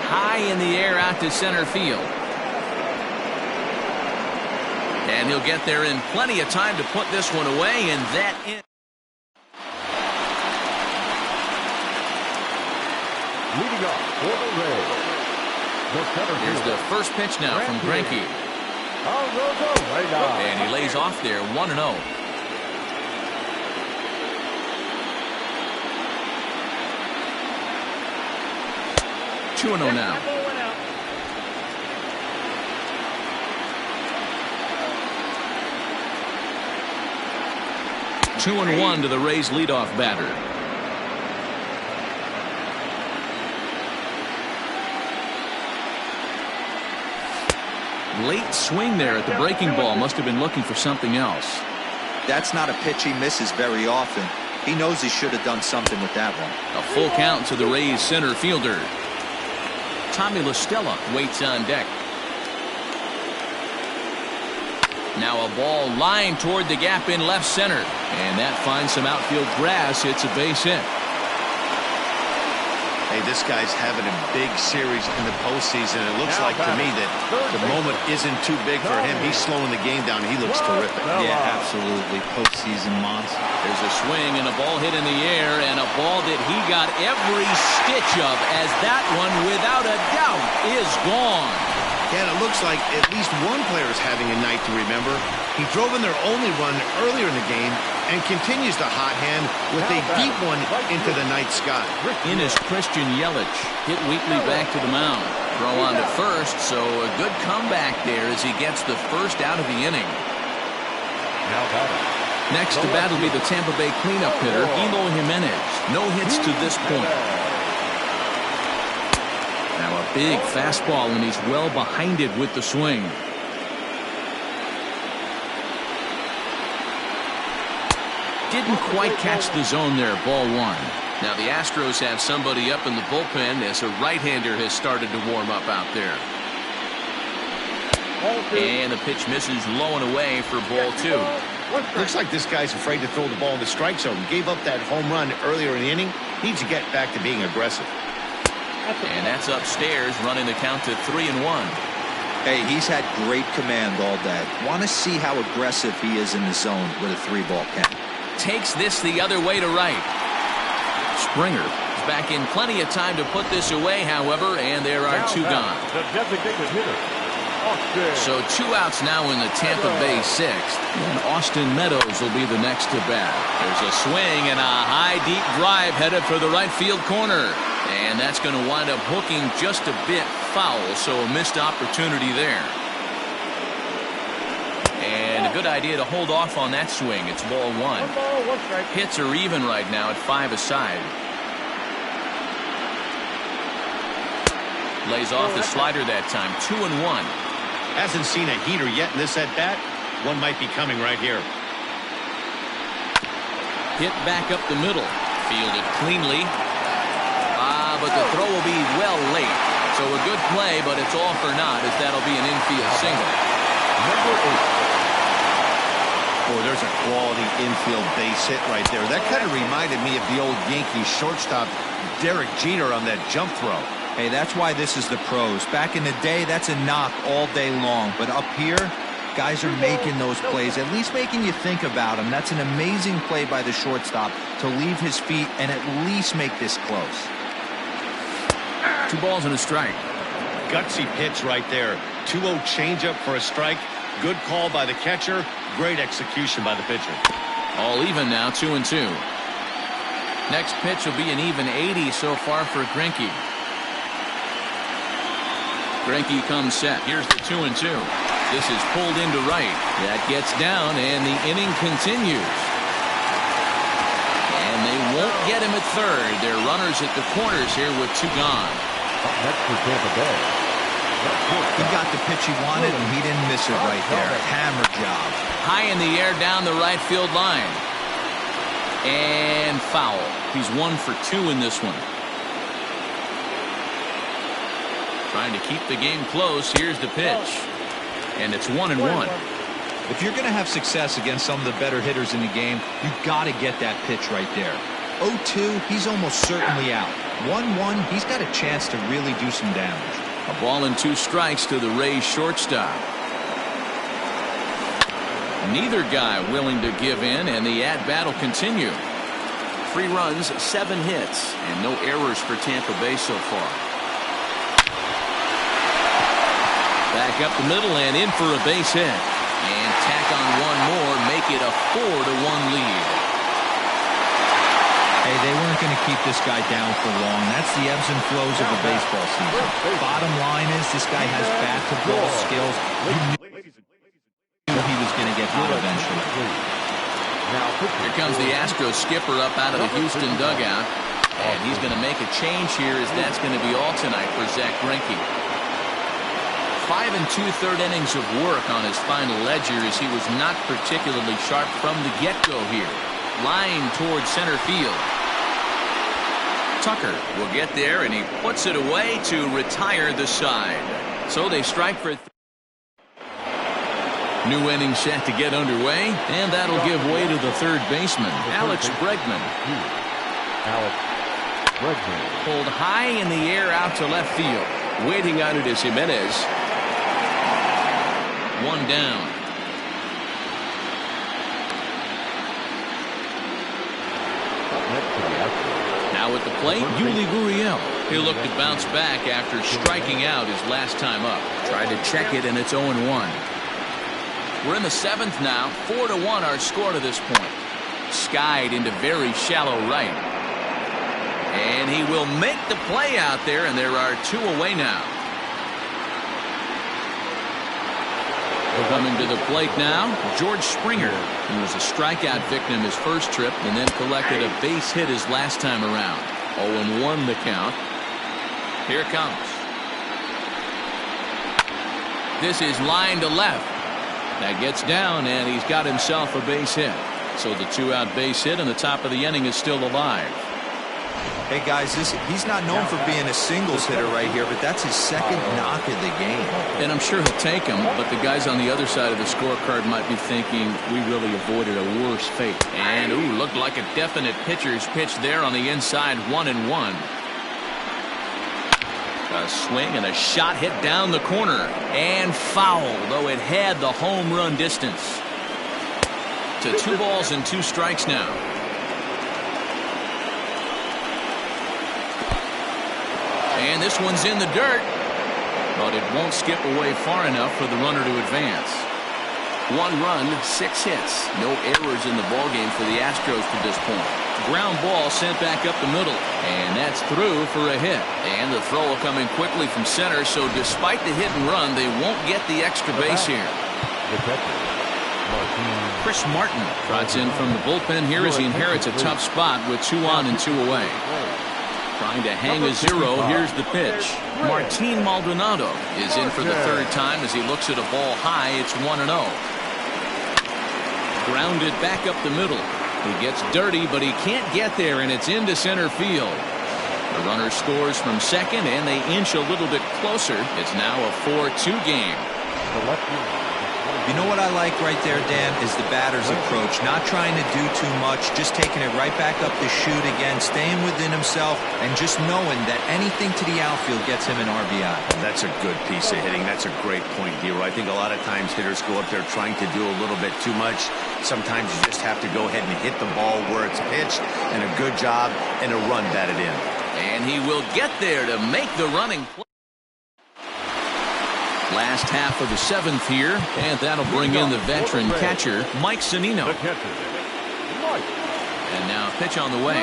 Speaker 1: High in the air out to center field. And he'll get there in plenty of time to put this one away, and that is...
Speaker 4: Leading off for the Rays.
Speaker 1: Here's the first pitch now from Greinke. And he lays off there 1-0. Two and 0 now. Two and 1 to the Rays leadoff batter. Late swing there at the breaking ball. Must have been looking for something else.
Speaker 2: That's not a pitch he misses very often. He knows he should have done something with that one.
Speaker 1: A full count to the Rays center fielder. Tommy La Stella waits on deck. Now a ball lined toward the gap in left center. And that finds some outfield grass. It's a base hit.
Speaker 3: Hey, this guy's having a big series in the postseason. It looks like to me that the moment isn't too big for him. He's slowing the game down. He looks terrific.
Speaker 2: Yeah, absolutely. Postseason monster.
Speaker 1: There's a swing and a ball hit in the air, and a ball that he got every stitch of, as that one, without a doubt, is gone.
Speaker 3: Yeah, it looks like at least one player is having a night to remember. He drove in their only run earlier in the game and continues to hot hand with a deep one into the night sky.
Speaker 1: In is Christian Yelich. Hit Wheatley back to the mound. Throw on to first, so a good comeback there as he gets the first out of the inning. Next to bat will be the Tampa Bay cleanup hitter, Eloy Jimenez. No hits to this point. Now a big fastball, and he's well behind it with the swing. Didn't quite catch the zone there. Ball 1. Now the Astros have somebody up in the bullpen as a right-hander has started to warm up out there. And the pitch misses low and away for ball 2.
Speaker 3: Looks like this guy's afraid to throw the ball in the strike zone. Gave up that home run earlier in the inning. Needs to get back to being aggressive.
Speaker 1: And that's upstairs, running the count to 3-1.
Speaker 2: Hey, he's had great command all day. Want to see how aggressive he is in the zone with a 3-ball count.
Speaker 1: Takes this the other way to right. Springer is back in plenty of time to put this away, however, and there are 2 gone.
Speaker 4: The designated hitter.
Speaker 1: So 2 outs now in the Tampa Bay 6th, and Austin Meadows will be the next to bat. There's a swing and a high deep drive headed for the right field corner, and that's going to wind up hooking just a bit foul, so a missed opportunity there. And a good idea to hold off on that swing. It's ball 1. Hits are even right now at 5 aside. Lays off the slider that time. 2-1.
Speaker 3: Hasn't seen a heater yet in this at-bat. One might be coming right here.
Speaker 1: Hit back up the middle. Fielded cleanly. But the throw will be well late. So a good play, but it's all for naught, as that'll be an infield single.
Speaker 4: Number 8.
Speaker 3: Boy, there's a quality infield base hit right there. That kind of reminded me of the old Yankees shortstop Derek Jeter on that jump throw.
Speaker 2: Hey, that's why this is the pros. Back in the day, that's a knock all day long. But up here, guys are making those plays, at least making you think about them. That's an amazing play by the shortstop to leave his feet and at least make this close.
Speaker 1: 2 balls and a strike.
Speaker 3: Gutsy pitch right there. 2-0 changeup for a strike. Good call by the catcher. Great execution by the pitcher.
Speaker 1: All even now, 2-2. Next pitch will be an even 80 so far for Greinke. Greinke comes set. Here's the 2-2. This is pulled into right. That gets down, and the inning continues. And they won't get him at third. They're runners at the corners here with 2 gone.
Speaker 4: Up next for Tampa Bay.
Speaker 2: He got the pitch he wanted, and he didn't miss it right there. Hammer job.
Speaker 1: High in the air down the right field line. And foul. He's 1 for 2 in this one. Trying to keep the game close. Here's the pitch. And it's 1-1.
Speaker 2: If you're going to have success against some of the better hitters in the game, you've got to get that pitch right there. 0-2, he's almost certainly out. 1-1, he's got a chance to really do some damage.
Speaker 1: A ball and 2 strikes to the Rays shortstop. Neither guy willing to give in, and the at-bat will continue. 3 runs, 7 hits, and no errors for Tampa Bay so far. Back up the middle and in for a base hit. And tack on 1 more, make it a 4-1 lead.
Speaker 2: Hey, they weren't going to keep this guy down for long. That's the ebbs and flows of a baseball season. Bottom line is this guy has bat-to-ball skills. You knew he was going to get hot eventually.
Speaker 1: Here comes the Astros skipper up out of the Houston dugout. And he's going to make a change here, as that's going to be all tonight for Zach Greinke. 5 2/3 innings of work on his final ledger, as he was not particularly sharp from the get-go here. Line towards center field. Tucker will get there, and he puts it away to retire the side. So they strike for new inning set to get underway, and that'll give way to the third baseman, Alex Bregman. Pulled high in the air out to left field. Waiting on it is Jimenez. 1 down. Now at the plate, Yuli Gurriel. He'll look to bounce back after striking out his last time up. Tried to check it, and it's 0-1. We're in the 7th now. 4-1 our score to this point. Skied into very shallow right. And he will make the play out there, and there are 2 away now. Coming to the plate now, George Springer. He was a strikeout victim his first trip and then collected a base hit his last time around. 0-1 the count. Here it comes. This is line to left. That gets down, and he's got himself a base hit. So the 2-out base hit, and the top of the inning is still alive.
Speaker 2: Hey, guys, he's not known for being a singles hitter right here, but that's his 2nd knock of the game.
Speaker 1: And I'm sure he'll take him, but the guys on the other side of the scorecard might be thinking we really avoided a worse fate. And, ooh, looked like a definite pitcher's pitch there on the inside, 1-1. A swing and a shot hit down the corner. And foul, though it had the home run distance. To 2 balls and 2 strikes now. And this one's in the dirt, but it won't skip away far enough for the runner to advance. 1 run, 6 hits. No errors in the ballgame for the Astros to this point. Ground ball sent back up the middle, and that's through for a hit. And the throw will come in quickly from center, so despite the hit and run, they won't get the extra base here. Chris Martin trots in from the bullpen here as he inherits a tough spot with 2 on and 2 away. Trying to hang a 0. Here's the pitch. Martin Maldonado is in for the 3rd time as he looks at a ball high. It's 1-0. Grounded back up the middle. He gets dirty, but he can't get there, and it's into center field. The runner scores from second, and they inch a little bit closer. It's now a 4-2 game.
Speaker 2: You know what I like right there, Dan, is the batter's approach. Not trying to do too much, just taking it right back up the chute again, staying within himself, and just knowing that anything to the outfield gets him an RBI.
Speaker 3: That's a good piece of hitting. That's a great point, Hero. I think a lot of times hitters go up there trying to do a little bit too much. Sometimes you just have to go ahead and hit the ball where it's pitched, and a good job and a run batted in.
Speaker 1: And he will get there to make the running play. Last half of the 7th here, and that'll bring in the veteran catcher, Mike Zunino. And now a pitch on the way.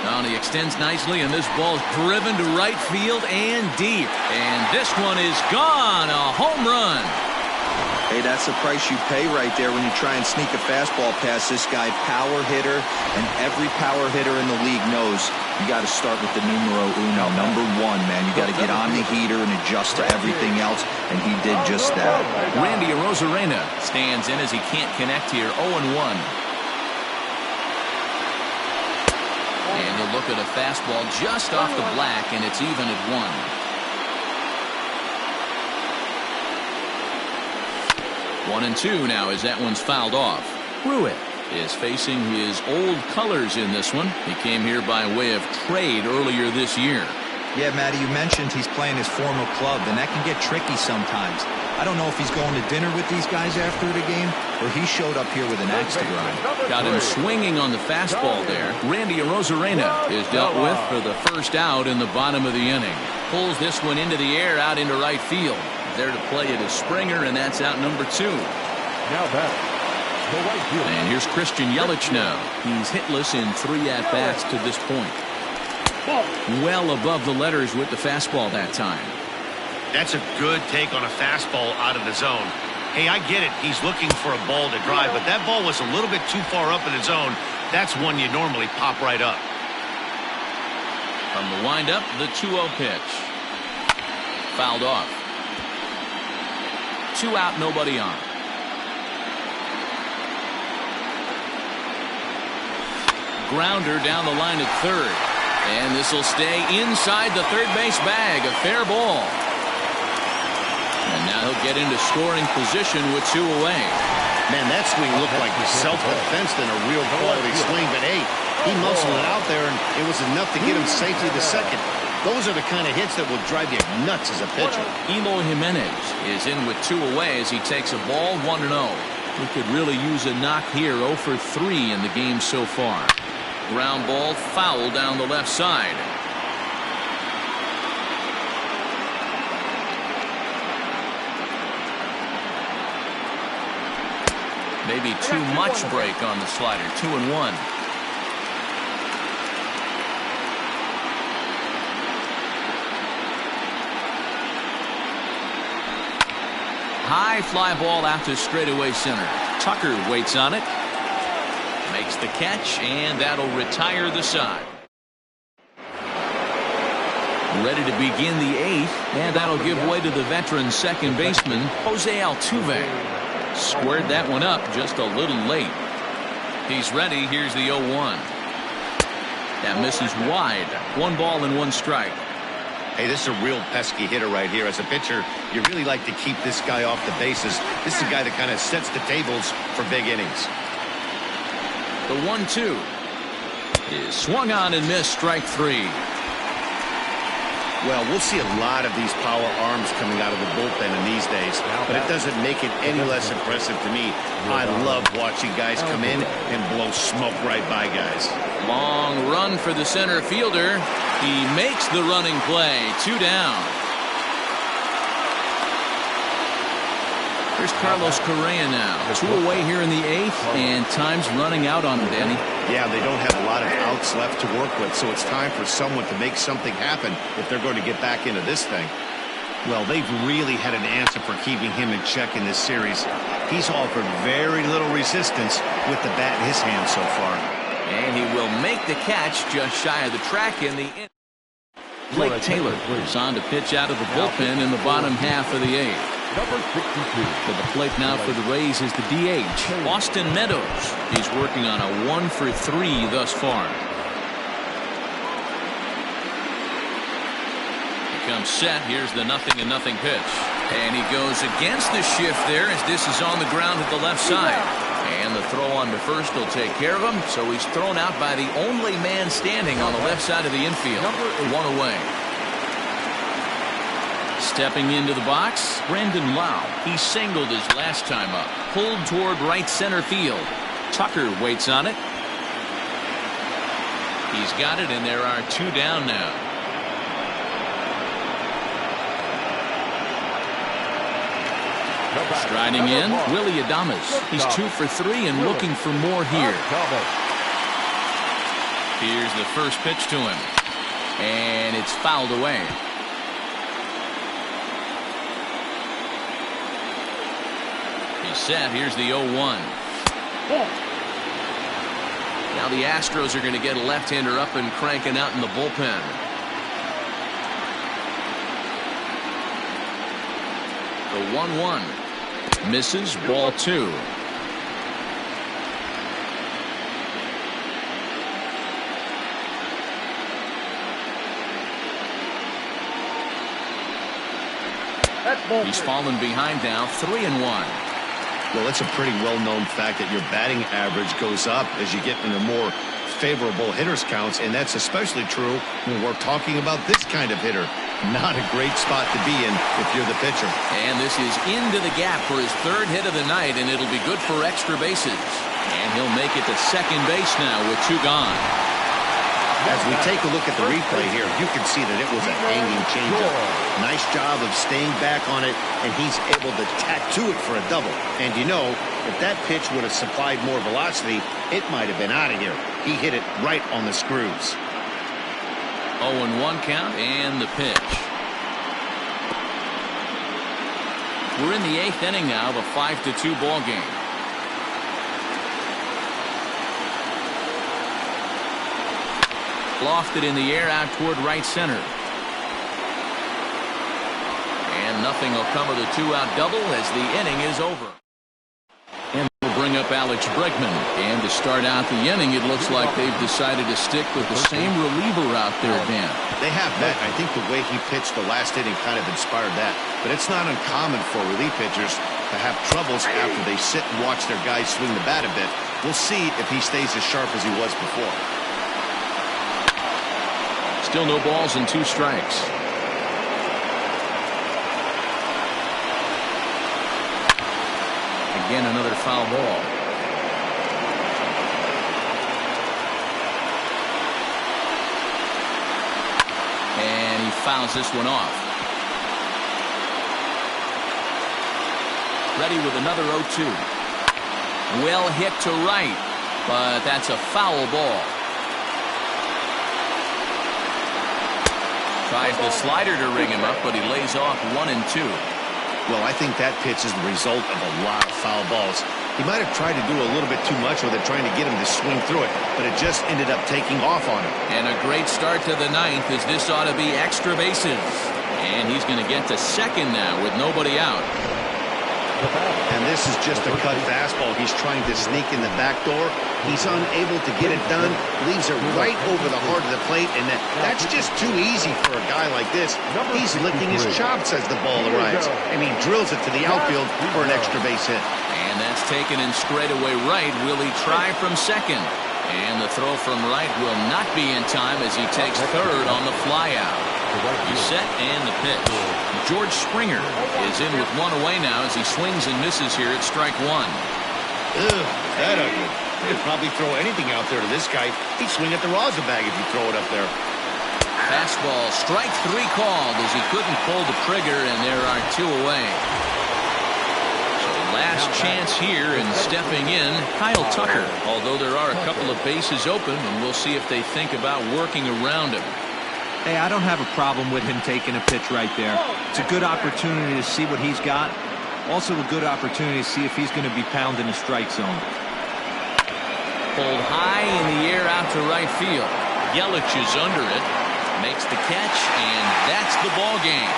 Speaker 1: Now he extends nicely, and this ball's driven to right field and deep. And this one is gone, a home run.
Speaker 2: Hey, that's the price you pay right there when you try and sneak a fastball past this guy. Power hitter, and every power hitter in the league knows you got to start with the numero uno, number 1, man. You got to get on the heater and adjust to everything else, and he did just that.
Speaker 1: Randy Arozarena stands in as he can't connect here, 0-1. look at a fastball just off the black, and it's even at 1. 1-2 now as that one's fouled off. Pruitt is facing his old colors in this one. He came here by way of trade earlier this year.
Speaker 2: Yeah, Matty, you mentioned he's playing his former club, and that can get tricky sometimes. I don't know if he's going to dinner with these guys after the game, or he showed up here with an axe to grind.
Speaker 1: Got him swinging on the fastball there. Randy Arozarena is dealt with for the first out in the bottom of the inning. Pulls this one into the air out into right field. There to play it is Springer, and that's out number 2.
Speaker 4: Now batting, the right fielder.
Speaker 1: And here's Christian Yelich now. He's hitless in 3 at-bats to this point. Well above the letters with the fastball that time.
Speaker 3: That's a good take on a fastball out of the zone. Hey, I get it. He's looking for a ball to drive, but that ball was a little bit too far up in the zone. That's one you normally pop right up.
Speaker 1: From the windup, the 2-0 pitch. Fouled off. 2 out, nobody on. Grounder down the line at third. And this will stay inside the third base bag. A fair ball. And now he'll get into scoring position with 2 away.
Speaker 3: Man, that swing looked like self-defense than a real quality swing. But, hey, he muscled it out there, and it was enough to get him safely to second. Those are the kind of hits that will drive you nuts as a pitcher.
Speaker 1: Eloy Jimenez is in with 2 away as he takes a ball 1-0. We could really use a knock here. 0 for 3 in the game so far. Ground ball foul down the left side. Maybe too much break on the slider. 2-1. High fly ball out to straightaway center. Tucker waits on it. Makes the catch, and that'll retire the side. Ready to begin the 8th, and that'll give way to the veteran second baseman, Jose Altuve. Squared that one up just a little late. He's ready. Here's the 0-1. That misses wide. 1 ball and 1 strike.
Speaker 3: Hey, this is a real pesky hitter right here. As a pitcher, you really like to keep this guy off the bases. This is a guy that kind of sets the tables for big innings.
Speaker 1: The 1-2 is swung on and missed. Strike 3.
Speaker 3: Well, we'll see a lot of these power arms coming out of the bullpen in these days, but it doesn't make it any less impressive to me. I love watching guys come in and blow smoke right by guys.
Speaker 1: Long run for the center fielder. He makes the running play. 2 down. Here's Carlos Correa now. 2 away here in the 8th, and time's running out on him, Danny.
Speaker 3: Yeah, they don't have a lot of outs left to work with, so it's time for someone to make something happen if they're going to get back into this thing. Well, they've really had an answer for keeping him in check in this series. He's offered very little resistance with the bat in his hand so far.
Speaker 1: And he will make the catch just shy of the track in the inning. Blake Taylor is on to pitch out of the bullpen in the bottom half of the 8th.
Speaker 4: Number 62.
Speaker 1: To the plate now for the Rays is the DH, Austin Meadows. He's working on a 1 for 3 thus far. He comes set. Here's the 0-0 pitch. And he goes against the shift there as this is on the ground at the left side. And the throw on to first will take care of him. So he's thrown out by the only man standing on the left side of the infield. 1 away. Stepping into the box, Brandon Lau. He singled his last time up. Pulled toward right center field. Tucker waits on it. He's got it, and there are 2 down now. Striding in, Willie Adames. He's 2 for 3 and looking for more here. Here's the first pitch to him. And it's fouled away. Set. Here's the 0-1. Now the Astros are going to get a left-hander up and cranking out in the bullpen. The 1-1 misses. Ball 2.
Speaker 5: That's ball
Speaker 1: He's
Speaker 5: three.
Speaker 1: fallen behind now, 3-1.
Speaker 3: Well, it's a pretty well-known fact that your batting average goes up as you get into more favorable hitters counts, and that's especially true when we're talking about this kind of hitter. Not a great spot to be in if you're the pitcher.
Speaker 1: And this is into the gap for his third hit of the night, and it'll be good for extra bases. And he'll make it to second base now with 2 gone.
Speaker 3: As we take a look at the replay here, you can see that it was a hanging changeup. Nice job of staying back on it, and he's able to tattoo it for a double. And you know, if that pitch would have supplied more velocity, it might have been out of here. He hit it right on the screws.
Speaker 1: 0-1 count and the pitch. We're in the 8th inning now of a 5-2 ball game. Lofted in the air out toward right center. And nothing will come of the 2-out double as the inning is over. And we'll bring up Alex Bregman. And to start out the inning, it looks like they've decided to stick with the same reliever out there, Dan.
Speaker 3: They have that. I think the way he pitched the last inning kind of inspired that. But it's not uncommon for relief pitchers to have troubles after they sit and watch their guys swing the bat a bit. We'll see if he stays as sharp as he was before.
Speaker 1: Still no balls and 2 strikes. Again, another foul ball. And he fouls this one off. Ready with another 0-2. Well hit to right, but that's a foul ball. Tries the slider to ring him up, but he lays off 1 and 2.
Speaker 3: Well, I think that pitch is the result of a lot of foul balls. He might have tried to do a little bit too much with it, trying to get him to swing through it, but it just ended up taking off on him.
Speaker 1: And a great start to the 9th, as this ought to be extra bases. And he's going to get to second now with nobody out.
Speaker 3: And this is just a cut fastball. He's trying to sneak in the back door. He's unable to get it done. Leaves it right over the heart of the plate, and that's just too easy for a guy like this. He's licking his chops as the ball arrives, and he drills it to the outfield for an extra base hit.
Speaker 1: And that's taken in straightaway right. Will he try from second? And the throw from right will not be in time as he takes third on the flyout. He's set and the pitch. George Springer is in with 1 away now as he swings and misses here at strike 1.
Speaker 3: Ugh, that ugly. You'd probably throw anything out there to this guy. He'd swing at the rosin bag if you throw it up there.
Speaker 1: Fastball, strike 3 called as he couldn't pull the trigger, and there are 2 away. So last chance here, and stepping in, Kyle Tucker. Although there are a couple of bases open, and we'll see if they think about working around him.
Speaker 2: Hey, I don't have a problem with him taking a pitch right there. It's a good opportunity to see what he's got. Also a good opportunity to see if he's going to be pounding the strike zone.
Speaker 1: Pulled high in the air out to right field. Yelich is under it. Makes the catch, and that's the ball game.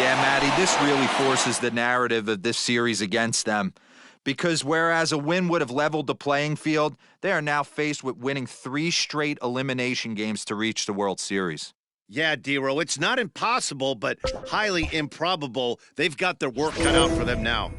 Speaker 2: Yeah, Matty, this really forces the narrative of this series against them. Because whereas a win would have leveled the playing field, they are now faced with winning 3 straight elimination games to reach the World Series.
Speaker 3: Yeah, Dero, it's not impossible, but highly improbable. They've got their work cut out for them now.